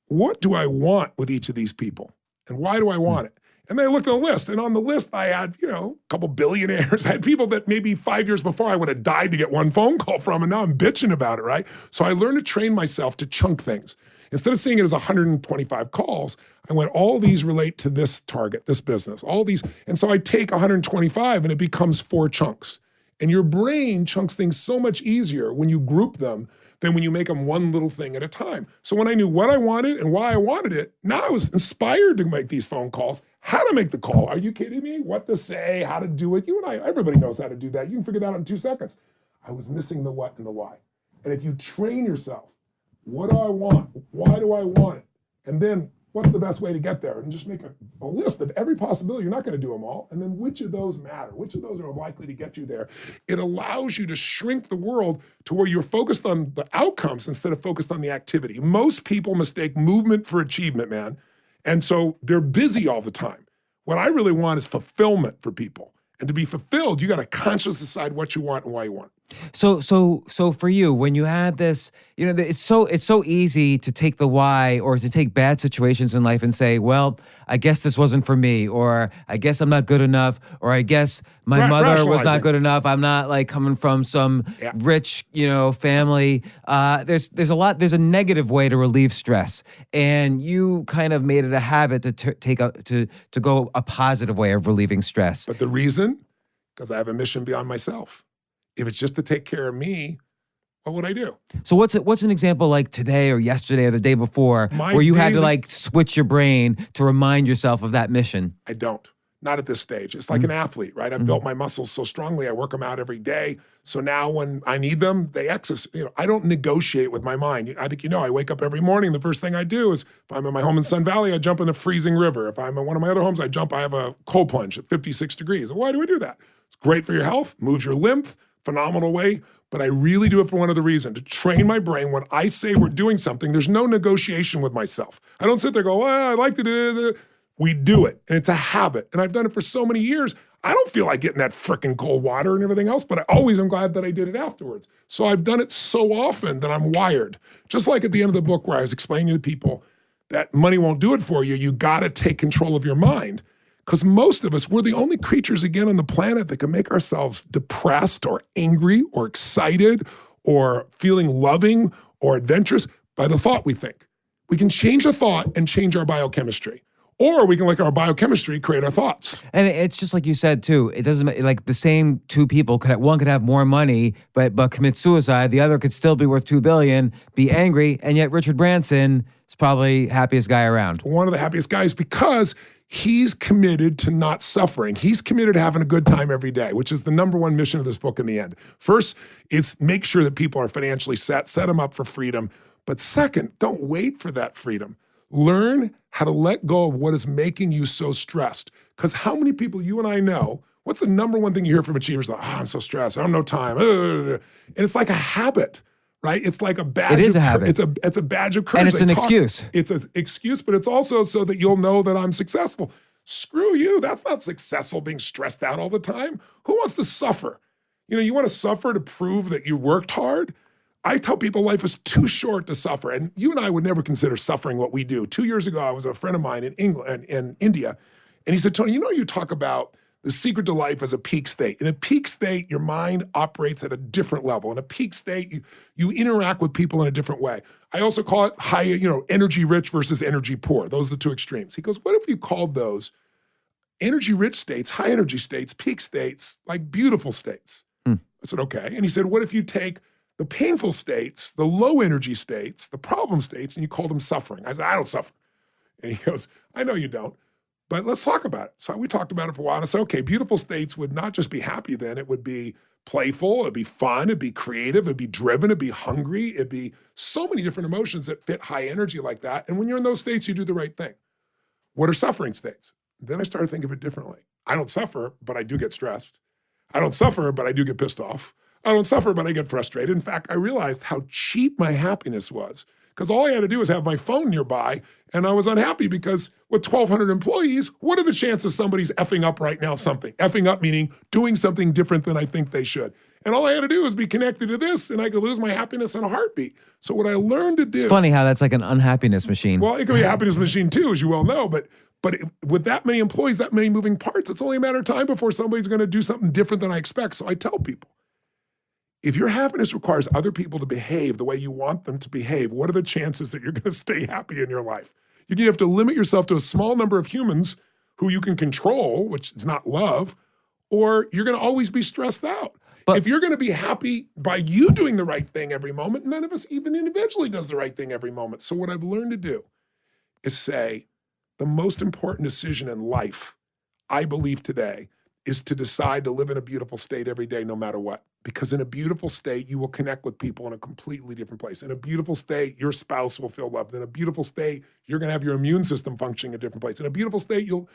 S3: What do I want with each of these people? And why do I want it? And then I looked at the list, and on the list I had, a couple billionaires. I had people that maybe 5 years before I would have died to get one phone call from, and now I'm bitching about it, right? So I learned to train myself to chunk things. Instead of seeing it as 125 calls, I went, all these relate to this target, this business, all these. And so I take 125 and it becomes 4 chunks. And your brain chunks things so much easier when you group them than when you make them one little thing at a time. So when I knew what I wanted and why I wanted it, now I was inspired to make these phone calls. How to make the call. Are you kidding me? What to say, how to do it. You and I, everybody knows how to do that. You can figure that out in 2 seconds. I was missing the what and the why. And if you train yourself, what do I want? Why do I want it? And then what's the best way to get there? And just make a list of every possibility. You're not going to do them all. And then which of those matter? Which of those are likely to get you there? It allows you to shrink the world to where you're focused on the outcomes instead of focused on the activity. Most people mistake movement for achievement, man. And so they're busy all the time. What I really want is fulfillment for people. And to be fulfilled, you got to consciously decide what you want and why you want it.
S2: So for you, when you had this, it's so easy to take the why, or to take bad situations in life and say, well, I guess this wasn't for me, or I guess I'm not good enough, or I guess my mother was not good enough. I'm not like coming from some rich, family. There's a negative way to relieve stress, and you kind of made it a habit to go a positive way of relieving stress.
S3: But the reason, because I have a mission beyond myself. If it's just to take care of me, what would I do?
S2: So what's an example like today or yesterday or the day before where you had to like switch your brain to remind yourself of that mission?
S3: I don't. Not at this stage. It's like an athlete, right? I've built my muscles so strongly. I work them out every day. So now when I need them, they exercise. I don't negotiate with my mind. I think I wake up every morning. The first thing I do is, if I'm in my home in Sun Valley, I jump in a freezing river. If I'm in one of my other homes, I have a cold plunge at 56 degrees. Why do I do that? It's great for your health, moves your lymph, phenomenal way. but I really do it for one other reason, to train my brain. When I say we're doing something, there's no negotiation with myself. I don't sit there and go, well, I like to do it. We do it, and it's a habit, and I've done it for so many years. I don't feel like getting that frickin' cold water and everything else, but I always am glad that I did it afterwards. So I've done it so often that I'm wired. Just like at the end of the book where I was explaining to people that money won't do it for you, you gotta take control of your mind. Because most of us, we're the only creatures again on the planet that can make ourselves depressed or angry or excited or feeling loving or adventurous by the thought we think. We can change a thought and change our biochemistry. Or we can let our biochemistry create our thoughts.
S2: And it's just like you said too. It doesn't like the same two people one could have more money, but commit suicide. The other could still be worth $2 billion, be angry, and yet Richard Branson is probably happiest guy around.
S3: One of the happiest guys because he's committed to not suffering. He's committed to having a good time every day, which is the number one mission of this book in the end. First, it's make sure that people are financially set them up for freedom. But second, don't wait for that freedom. Learn how to let go of what is making you so stressed. Because how many people you and I know, what's the number one thing you hear from achievers? Like, I'm so stressed. I don't know time. And it's like a habit, right? It's like a badge.
S2: It is a habit.
S3: It's a badge of courage.
S2: And it's an excuse.
S3: It's an excuse, but it's also so that you'll know that I'm successful. Screw you. That's not successful, being stressed out all the time. Who wants to suffer? You want to suffer to prove that you worked hard? I tell people life is too short to suffer. And you and I would never consider suffering what we do. 2 years ago, I was with a friend of mine in India, and he said, Tony, you talk about the secret to life as a peak state. In a peak state, your mind operates at a different level. In a peak state, you interact with people in a different way. I also call it high, energy rich versus energy poor. Those are the two extremes. He goes, what if you called those energy rich states, high energy states, peak states, like beautiful states? I said, okay. And he said, what if you take the painful states, the low energy states, the problem states, and you call them suffering? I said, I don't suffer. And he goes, I know you don't, but let's talk about it. So we talked about it for a while, and I said, okay, beautiful states would not just be happy then, it would be playful, it'd be fun, it'd be creative, it'd be driven, it'd be hungry, it'd be so many different emotions that fit high energy like that. And when you're in those states, you do the right thing. What are suffering states? Then I started thinking of it differently. I don't suffer, but I do get stressed. I don't suffer, but I do get pissed off. I don't suffer, but I get frustrated. In fact, I realized how cheap my happiness was because all I had to do was have my phone nearby, and I was unhappy because with 1,200 employees, what are the chances somebody's effing up right now something? Effing up meaning doing something different than I think they should. And all I had to do was be connected to this, and I could lose my happiness in a heartbeat. So what I learned to do—
S2: It's funny how that's like an unhappiness machine.
S3: Well, it can be a happiness machine too, as you well know, but with that many employees, that many moving parts, it's only a matter of time before somebody's going to do something different than I expect. So I tell people, if your happiness requires other people to behave the way you want them to behave, what are the chances that you're going to stay happy in your life? You have to limit yourself to a small number of humans who you can control, which is not love, or you're going to always be stressed out. But if you're going to be happy by you doing the right thing every moment, none of us even individually does the right thing every moment. So what I've learned to do is say the most important decision in life, I believe today, is to decide to live in a beautiful state every day, no matter what. Because in a beautiful state, you will connect with people in a completely different place. In a beautiful state, your spouse will feel loved. In a beautiful state, you're going to have your immune system functioning in a different place. In a beautiful state, you'll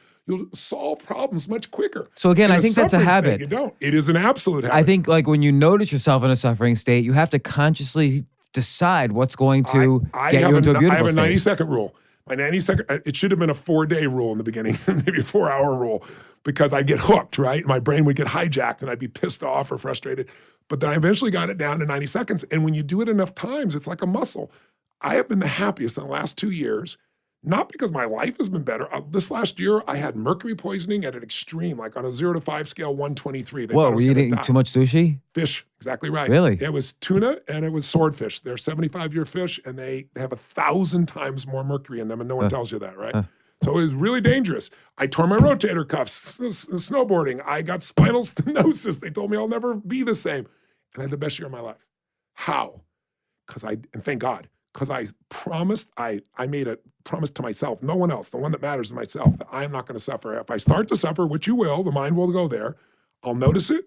S3: solve problems much quicker.
S2: So again, I think that's a habit.
S3: You don't. It is an absolute habit.
S2: I think like when you notice yourself in a suffering state, you have to consciously decide what's going to get you into a beautiful state.
S3: I have a 90-second rule. My 90-second, it should have been a 4-day rule in the beginning, maybe a 4-hour rule, because I'd get hooked, right? My brain would get hijacked and I'd be pissed off or frustrated. But then I eventually got it down to 90 seconds. And when you do it enough times, it's like a muscle. I have been the happiest in the last 2 years, not because my life has been better. This last year, I had mercury poisoning at an extreme, like on a 0 to 5 scale, 123.
S2: Whoa, were you eating too much sushi?
S3: Fish, exactly right.
S2: Really?
S3: It was tuna and it was swordfish. They're 75-year fish and they have 1,000 times more mercury in them, and no one tells you that, right? So it was really dangerous. I tore my rotator cuffs, snowboarding. I got spinal stenosis. They told me I'll never be the same. And I had the best year of my life. How? And thank God, because I promised, I made a promise to myself, no one else, the one that matters is myself, that I am not going to suffer. If I start to suffer, which you will, the mind will go there, I'll notice it,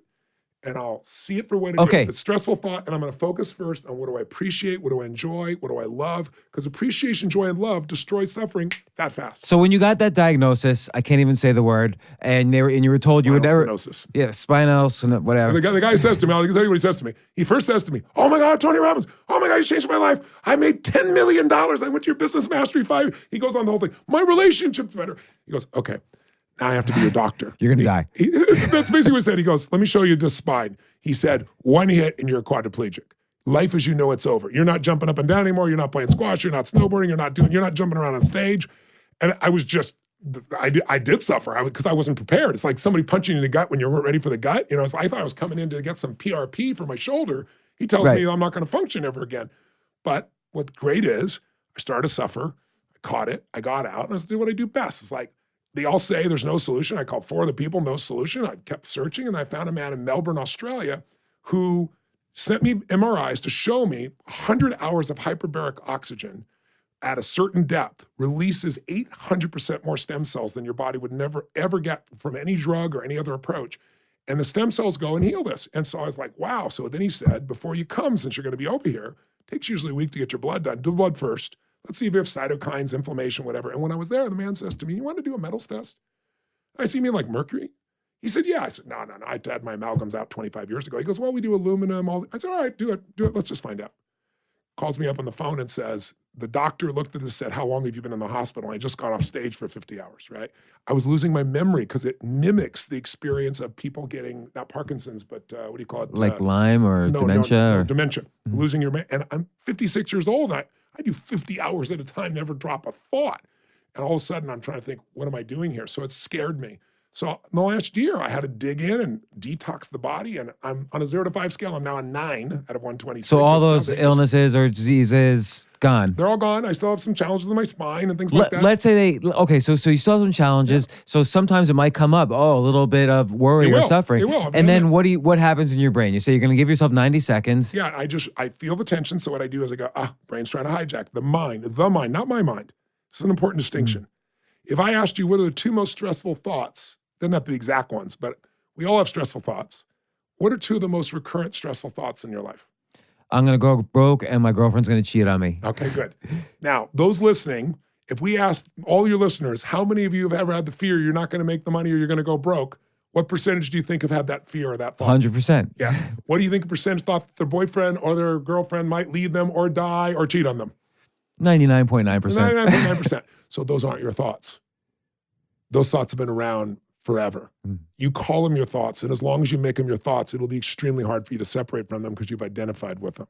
S3: and I'll see it for what it
S2: Okay.
S3: is. It's stressful thought, and I'm going to focus first on what do I appreciate, what do I enjoy, what do I love, because appreciation, joy, and love destroy suffering that fast.
S2: So when you got that diagnosis, I can't even say the word, and you were told you would never,
S3: Stenosis.
S2: yeah, spinal, whatever.
S3: And the guy says to me, I'll tell you what he says to me. He first says to me, "Oh my God, Tony Robbins, oh my God, you changed my life. I made $10 million. I went to your business mastery 5." He goes on the whole thing. My relationship's better. He goes, "Okay, now I have to be your doctor."
S2: You're going to die.
S3: That's basically what he said. He goes, "Let me show you this spine." He said, "One hit and you're a quadriplegic. Life as you know it's over. You're not jumping up and down anymore. You're not playing squash. You're not snowboarding. You're not jumping around on stage." And I was just, I did suffer because I wasn't prepared. It's like somebody punching you in the gut when you weren't ready for the gut. You know, I thought I was coming in to get some PRP for my shoulder. He tells me I'm not going to function ever again. But what's great is I started to suffer. I caught it. I got out. And I was doing what I do best. It's like, they all say there's no solution. I called 4 other people, no solution. I kept searching, and I found a man in Melbourne, Australia, who sent me MRIs to show me 100 hours of hyperbaric oxygen at a certain depth releases 800% more stem cells than your body would never, ever get from any drug or any other approach. And the stem cells go and heal this. And so I was like, wow. So then he said, before you come, since you're going to be over here, it takes usually a week to get your blood done. Do blood first. Let's see if you have cytokines, inflammation, whatever. And when I was there, the man says to me, "You want to do a metals test?" I see, "You mean like mercury?" He said, "Yeah." I said, no. I had my amalgams out 25 years ago. He goes, "Well, we do aluminum." I said, "All right, do it. Let's just find out." Calls me up on the phone and says, the doctor looked at this, said, "How long have you been in the hospital?" I just got off stage for 50 hours, right? I was losing my memory because it mimics the experience of people getting, not Parkinson's, but what do you call it?
S2: Like Lyme or dementia?
S3: No, dementia. Mm-hmm. Losing your memory. And I'm 56 years old, and I do 50 hours at a time, never drop a thought. And all of a sudden, I'm trying to think, what am I doing here? So it scared me. So in the last year, I had to dig in and detox the body. And I'm on a 0 to 5 scale. I'm now a 9 out of 123.
S2: So all those illnesses or diseases, gone.
S3: They're all gone. I still have some challenges with my spine and things like that.
S2: Let's say so you still have some challenges. Yeah. So sometimes it might come up, a little bit of worry or suffering.
S3: It will.
S2: And then what happens in your brain? You say you're going to give yourself 90 seconds.
S3: Yeah, I feel the tension. So what I do is I go, brain's trying to hijack the mind, not my mind. This is an important distinction. If I asked you what are the 2 most stressful thoughts, doesn't have to be exact ones, but we all have stressful thoughts. What are 2 of the most recurrent stressful thoughts in your life?
S2: I'm going to go broke and my girlfriend's going to cheat on me.
S3: Okay, good. Now, those listening, if we asked all your listeners, how many of you have ever had the fear you're not going to make the money or you're going to go broke? What percentage do you think have had that fear or that thought?
S2: 100%.
S3: Yes. What do you think a percentage thought that their boyfriend or their girlfriend might leave them or die or cheat on them?
S2: 99.9%.
S3: 99.9%. So those aren't your thoughts. Those thoughts have been around forever. You call them your thoughts, and as long as you make them your thoughts, it'll be extremely hard for you to separate from them because you've identified with them.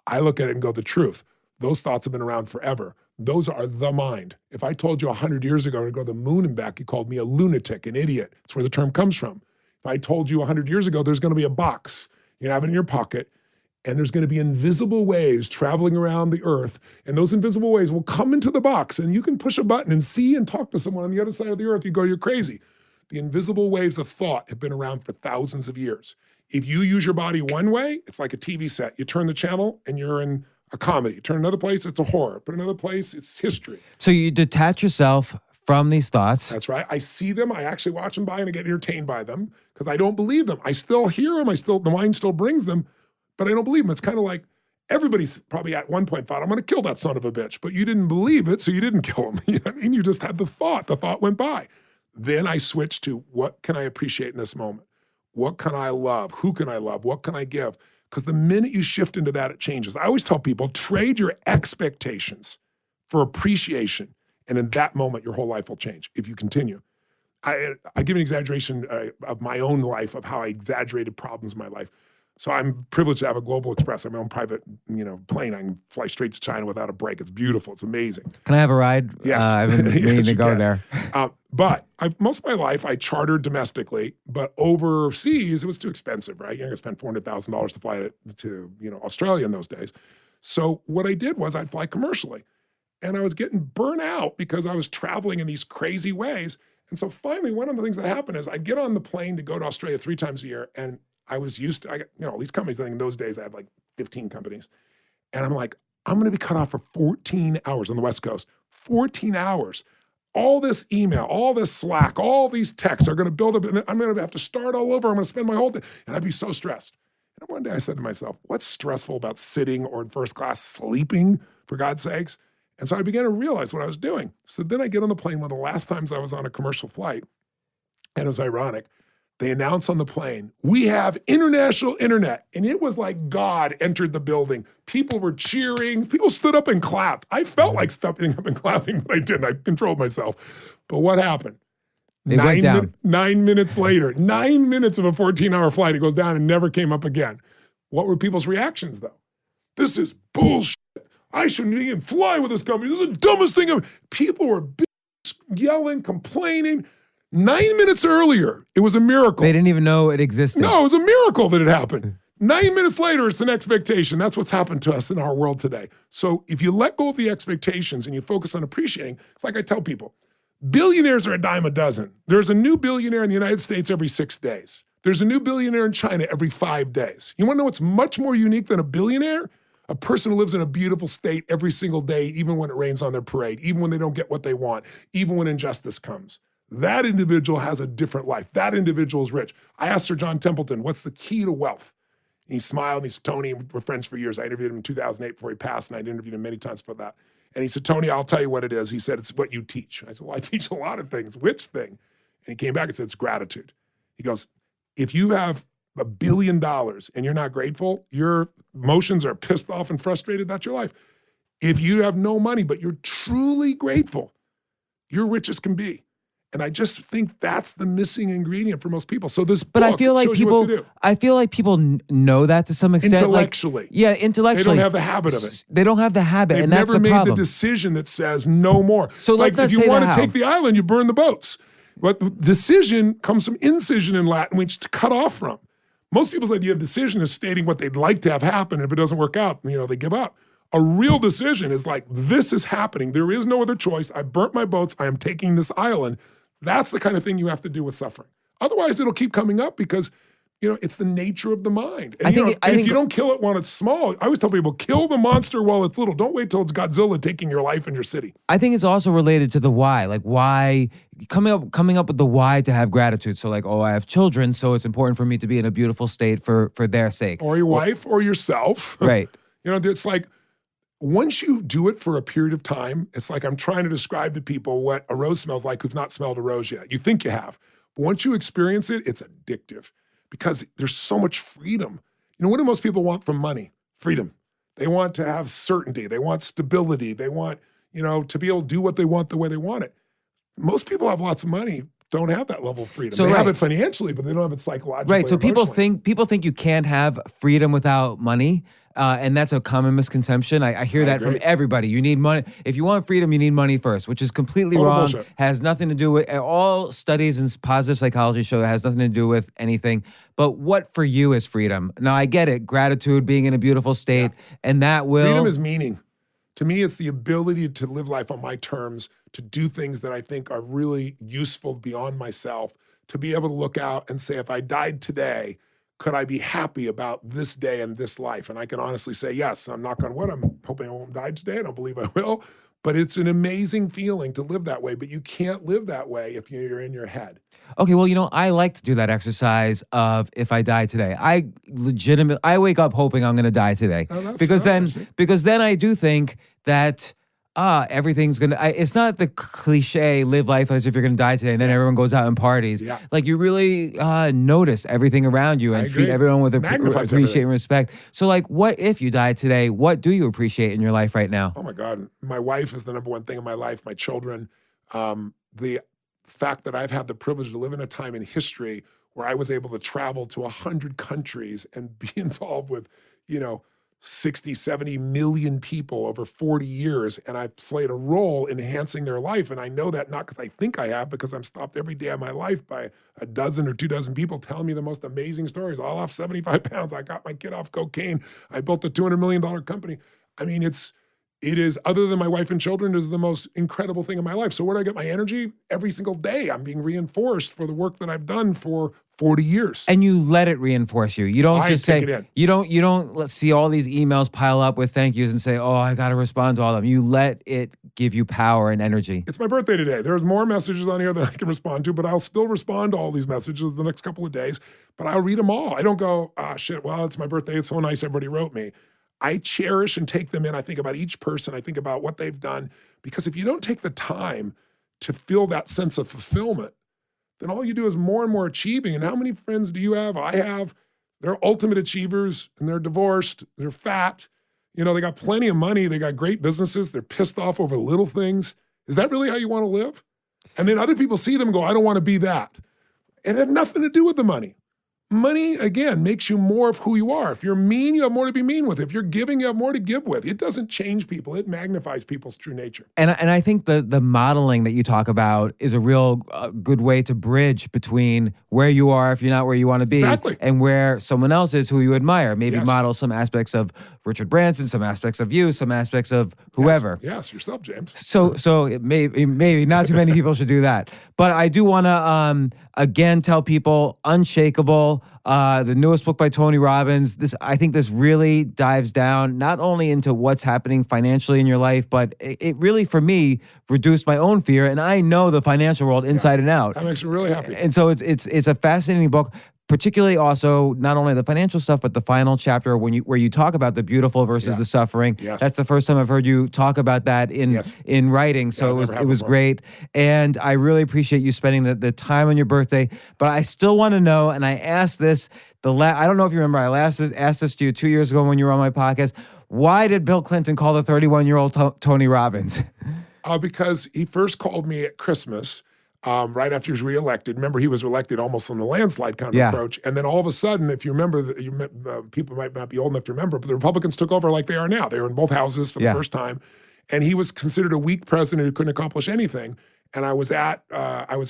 S3: I look at it and go, the truth. Those thoughts have been around forever. Those are the mind. If I told you 100 years ago to go to the moon and back, you called me a lunatic, an idiot. That's where the term comes from. If I told you 100 years ago there's going to be a box, you have it in your pocket, and there's going to be invisible waves traveling around the earth, and those invisible waves will come into the box, and you can push a button and see and talk to someone on the other side of the earth, you go, you're crazy. The invisible waves of thought have been around for thousands of years. If you use your body one way, it's like a TV set. You turn the channel and you're in a comedy. Turn another place, it's a horror. Put another place, it's history.
S2: So you detach yourself from these thoughts.
S3: That's right. I see them. I actually watch them by and I get entertained by them because I don't believe them. I still hear them. The mind still brings them, but I don't believe them. It's kind of like everybody's probably at one point thought, I'm going to kill that son of a bitch, but you didn't believe it, so you didn't kill him. You know what I mean? You just had the thought. The thought went by. Then I switched to what can I appreciate in this moment? What can I love? Who can I love? What can I give? Because the minute you shift into that, it changes. I always tell people, trade your expectations for appreciation. And in that moment, your whole life will change if you continue. I give an exaggeration of my own life, of how I exaggerated problems in my life. So I'm privileged to have a Global Express. I have my own private, plane. I can fly straight to China without a break. It's beautiful. It's amazing.
S2: Can I have a ride?
S3: Yes.
S2: I've been meaning to go there.
S3: But most of my life, I chartered domestically, but overseas, it was too expensive, right? You're going to spend $400,000 to fly to Australia in those days. So what I did was I'd fly commercially. And I was getting burnt out because I was traveling in these crazy ways. And so finally, one of the things that happened is I'd get on the plane to go to Australia 3 times a year, and I was used to, all these companies, I think in those days I had like 15 companies. And I'm like, I'm going to be cut off for 14 hours on the West Coast. 14 hours. all this email, all this Slack, all these texts are going to build up, and I'm going to have to start all over. I'm going to spend my whole day, and I'd be so stressed. And one day I said to myself, what's stressful about sitting or in first class sleeping, for God's sakes? And so I began to realize what I was doing. So then I get on the plane. One of the last times I was on a commercial flight, and it was ironic, they announced on the plane, we have international internet. And it was like God entered the building. People were cheering. People stood up and clapped. I felt like stepping up and clapping, but I didn't. I controlled myself. But what happened?
S2: It went down.
S3: 9 minutes later, 9 minutes of a 14-hour flight, it goes down and never came up again. What were people's reactions, though? This is bullshit. I shouldn't even fly with this company. This is the dumbest thing ever. People were yelling, complaining. 9 minutes earlier, it was a miracle.
S2: They didn't even know it existed.
S3: No, it was a miracle that it happened. 9 minutes later, it's an expectation. That's what's happened to us in our world today. So if you let go of the expectations and you focus on appreciating, it's like I tell people, billionaires are a dime a dozen. There's a new billionaire in the United States every 6 days. There's a new billionaire in China every 5 days. You want to know what's much more unique than a billionaire? A person who lives in a beautiful state every single day, even when it rains on their parade, even when they don't get what they want, even when injustice comes. That individual has a different life. That individual is rich. I asked Sir John Templeton, what's the key to wealth? And he smiled, and he said, Tony, we're friends for years. I interviewed him in 2008 before he passed, and I'd interviewed him many times for that. And he said, Tony, I'll tell you what it is. He said, it's what you teach. I said, well, I teach a lot of things. Which thing? And he came back and said, it's gratitude. He goes, if you have $1 billion and you're not grateful, your emotions are pissed off and frustrated, that's your life. If you have no money, but you're truly grateful, you're rich as can be. And I just think that's the missing ingredient for most people. So this book
S2: I feel like
S3: shows you what to do.
S2: I feel like people know that to some extent.
S3: Intellectually.
S2: Intellectually.
S3: They don't have the habit of it.
S2: They don't have the habit,
S3: They've
S2: and that's the
S3: never made
S2: problem.
S3: the decision that says no more.
S2: So
S3: it's
S2: let's
S3: like
S2: not
S3: if you
S2: say
S3: want
S2: the
S3: to
S2: how.
S3: take the island, you burn the boats. But decision comes from incision in Latin, which is to cut off from. Most people's idea of decision is stating what they'd like to have happen. And if it doesn't work out, they give up. A real decision is like, this is happening. There is no other choice. I burnt my boats. I am taking this island. That's the kind of thing you have to do with suffering. Otherwise, it'll keep coming up because, it's the nature of the mind. And if you don't kill it when it's small, I always tell people, kill the monster while it's little. Don't wait till it's Godzilla taking your life and your city.
S2: I think it's also related to the why. Like why, coming up with the why to have gratitude. So like, I have children, so it's important for me to be in a beautiful state for their sake.
S3: Or your wife or yourself.
S2: Right.
S3: It's like, once you do it for a period of time, it's like I'm trying to describe to people what a rose smells like who've not smelled a rose yet. You think you have. But once you experience it, it's addictive because there's so much freedom. What do most people want from money? Freedom. They want to have certainty. They want stability. They want, to be able to do what they want the way they want it. Most people have lots of money, don't have that level of freedom.
S2: So
S3: they have it financially, but they don't have it psychologically.
S2: Right. So people
S3: emotionally.
S2: think you can't have freedom without money. And that's a common misconception. I hear that from everybody. You need money. If you want freedom, you need money first, which is completely wrong.
S3: Bullshit.
S2: Has nothing to do with, all studies in positive psychology show it has nothing to do with anything. But what for you is freedom? Now, I get it. Gratitude, being in a beautiful state, and that will.
S3: Freedom is meaning. To me, it's the ability to live life on my terms, to do things that I think are really useful beyond myself, to be able to look out and say, if I died today, could I be happy about this day and this life? And I can honestly say, yes, I'm knock on wood. I'm hoping I won't die today. I don't believe I will. But it's an amazing feeling to live that way. But you can't live that way if you're in your head.
S2: Okay, well, I like to do that exercise of if I die today. I wake up hoping I'm going to die today.
S3: Oh,
S2: because then I do think that everything's going to, it's not the cliche, live life as if you're going to die today, and then everyone goes out and parties.
S3: Yeah.
S2: Like you really notice everything around you and treat everyone with appreciate and respect. So like, what if you died today? What do you appreciate in your life right now?
S3: Oh my God. My wife is the number one thing in my life, my children. The fact that I've had the privilege to live in a time in history where I was able to travel to 100 countries and be involved with, 60, 70 million people over 40 years. And I've played a role in enhancing their life. And I know that not because I think I have, because I'm stopped every day of my life by a dozen or 2 dozen people telling me the most amazing stories. I lost 75 pounds. I got my kid off cocaine. I built a $200 million company. I mean, it's It is, other than my wife and children, is the most incredible thing in my life. So where do I get my energy? Every single day, I'm being reinforced for the work that I've done for 40 years.
S2: And you let it reinforce you. You don't just say,
S3: take it in.
S2: you don't let's see all these emails pile up with thank yous and say, oh, I got to respond to all of them. You let it give you power and energy.
S3: It's my birthday today. There's more messages on here than I can respond to, but I'll still respond to all these messages the next couple of days, but I'll read them all. I don't go, shit, well, it's my birthday. It's so nice everybody wrote me. I cherish and take them in. I think about each person. I think about what they've done. Because if you don't take the time to feel that sense of fulfillment, then all you do is more and more achieving. And how many friends do you have? I have. They're ultimate achievers, and they're divorced. They're fat. You know, they got plenty of money. They got great businesses. They're pissed off over little things. Is that really how you want to live? And then other people see them and go, I don't want to be that. It had nothing to do with the money. Money, again, makes you more of who you are. If you're mean, you have more to be mean with. If you're giving, you have more to give with. It doesn't change people. It magnifies people's true nature.
S2: And I think the modeling that you talk about is a real good way to bridge between where you are if you're not where you want to be,
S3: exactly,
S2: and where someone else is who you admire. Maybe
S3: yes,
S2: model some aspects of Richard Branson, some aspects of you, some aspects of whoever.
S3: Yes, yourself, James.
S2: So it maybe not too many people should do that. But I do want to again tell people Unshakable, the newest book by Tony Robbins. I think this really dives down not only into what's happening financially in your life, but it really, for me, reduced my own fear. And I know the financial world inside and out.
S3: That makes me really happy.
S2: And so it's a fascinating book. Particularly also not only the financial stuff, but the final chapter where you talk about the beautiful versus the suffering.
S3: Yes.
S2: That's the first time I've heard you talk about that in writing. So it was great. And I really appreciate you spending the time on your birthday. But I still want to know, and I asked this, I don't know if you remember, I asked this to you 2 years ago when you were on my podcast. Why did Bill Clinton call the 31-year-old Tony Robbins?
S3: Because he first called me at Christmas, right after he was reelected. Remember, he was elected almost on the landslide kind of approach. And then all of a sudden, if you remember, people might not be old enough to remember, but the Republicans took over like they are now. They were in both houses for the first time. And he was considered a weak president who couldn't accomplish anything. And I was at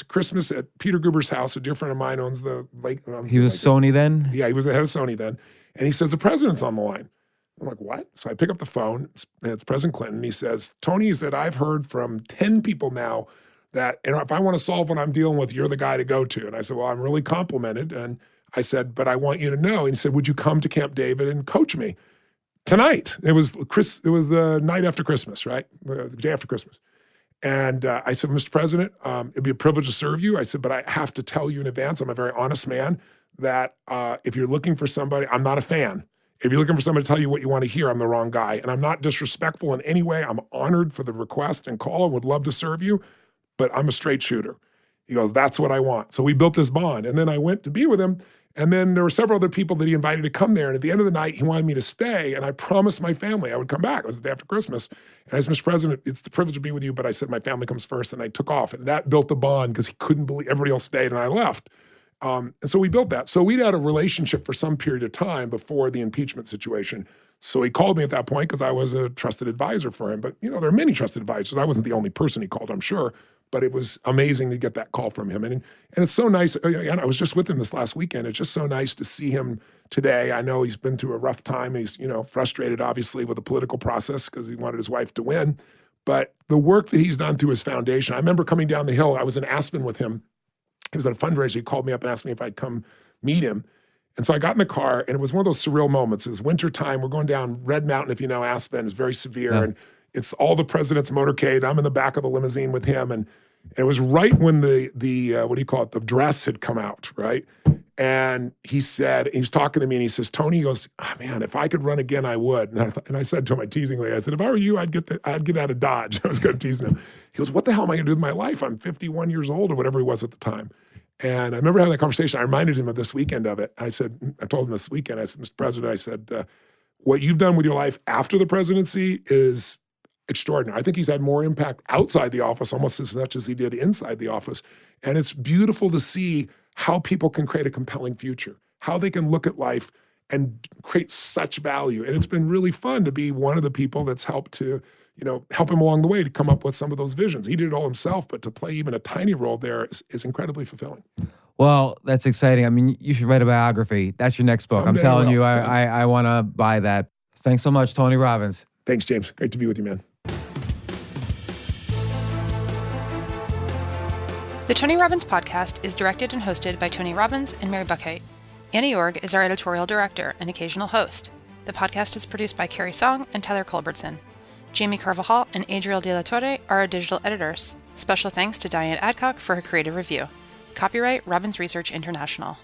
S3: Christmas at Peter Guber's house. A dear friend of mine owns the lake.
S2: He was Sony then?
S3: Yeah, he was the head of Sony then. And he says, the president's on the line. I'm like, what? So I pick up the phone. It's President Clinton. He says, Tony, he said, I've heard from 10 people now that, and if I want to solve what I'm dealing with, you're the guy to go to. And I said, well, I'm really complimented. And I said, but I want you to know. And he said, would you come to Camp David and coach me tonight? It was the night after Christmas, right? The day after Christmas. And I said, Mr. President, it'd be a privilege to serve you. I said, but I have to tell you in advance, I'm a very honest man, that if you're looking for somebody, I'm not a fan. If you're looking for somebody to tell you what you want to hear, I'm the wrong guy. And I'm not disrespectful in any way. I'm honored for the request and call and would love to serve you. But I'm a straight shooter. He goes, that's what I want. So we built this bond. And then I went to be with him. And then there were several other people that he invited to come there. And at the end of the night, he wanted me to stay. And I promised my family I would come back. It was the day after Christmas. And I said, Mr. President, it's the privilege to be with you. But I said, my family comes first. And I took off. And that built the bond because he couldn't believe everybody else stayed and I left. And so we built that. So we'd had a relationship for some period of time before the impeachment situation. So he called me at that point because I was a trusted advisor for him. But, there are many trusted advisors. I wasn't the only person he called, I'm sure. But it was amazing to get that call from him. And it's so nice. And I was just with him this last weekend. It's just so nice to see him today. I know he's been through a rough time. He's, frustrated, obviously, with the political process because he wanted his wife to win. But the work that he's done through his foundation, I remember coming down the hill. I was in Aspen with him. He was at a fundraiser. He called me up and asked me if I'd come meet him. And so I got in the car, and it was one of those surreal moments. It was wintertime. We're going down Red Mountain, if you know Aspen. It's very severe. Yeah. And it's all the president's motorcade. I'm in the back of the limousine with him. And it was right when the what do you call it? The dress had come out, right? And he was talking to me, and he says, Tony, he goes, oh, man, if I could run again, I would. And I said to him, I teasingly, I said, if I were you, I'd get out of Dodge. I was going to tease him. He goes, what the hell am I going to do with my life? I'm 51 years old or whatever he was at the time. And I remember having that conversation. I reminded him of this weekend of it. I told him this weekend, I said, Mr. President, I said, what you've done with your life after the presidency is extraordinary. I think he's had more impact outside the office, almost as much as he did inside the office. And it's beautiful to see how people can create a compelling future, how they can look at life and create such value. And it's been really fun to be one of the people that's helped to, help him along the way to come up with some of those visions. He did it all himself, but to play even a tiny role there is incredibly fulfilling.
S2: Well, that's exciting. I mean, you should write a biography. That's your next book.
S3: Someday
S2: I'm telling you, I want to buy that. Thanks so much, Tony Robbins.
S3: Thanks, James. Great to be with you, man.
S1: The Tony Robbins podcast is directed and hosted by Tony Robbins and Mary Buckheit. Annie Org is our editorial director and occasional host. The podcast is produced by Carrie Song and Tyler Culbertson. Jamie Carvajal and Adriel De La Torre are our digital editors. Special thanks to Diane Adcock for her creative review. Copyright Robbins Research International.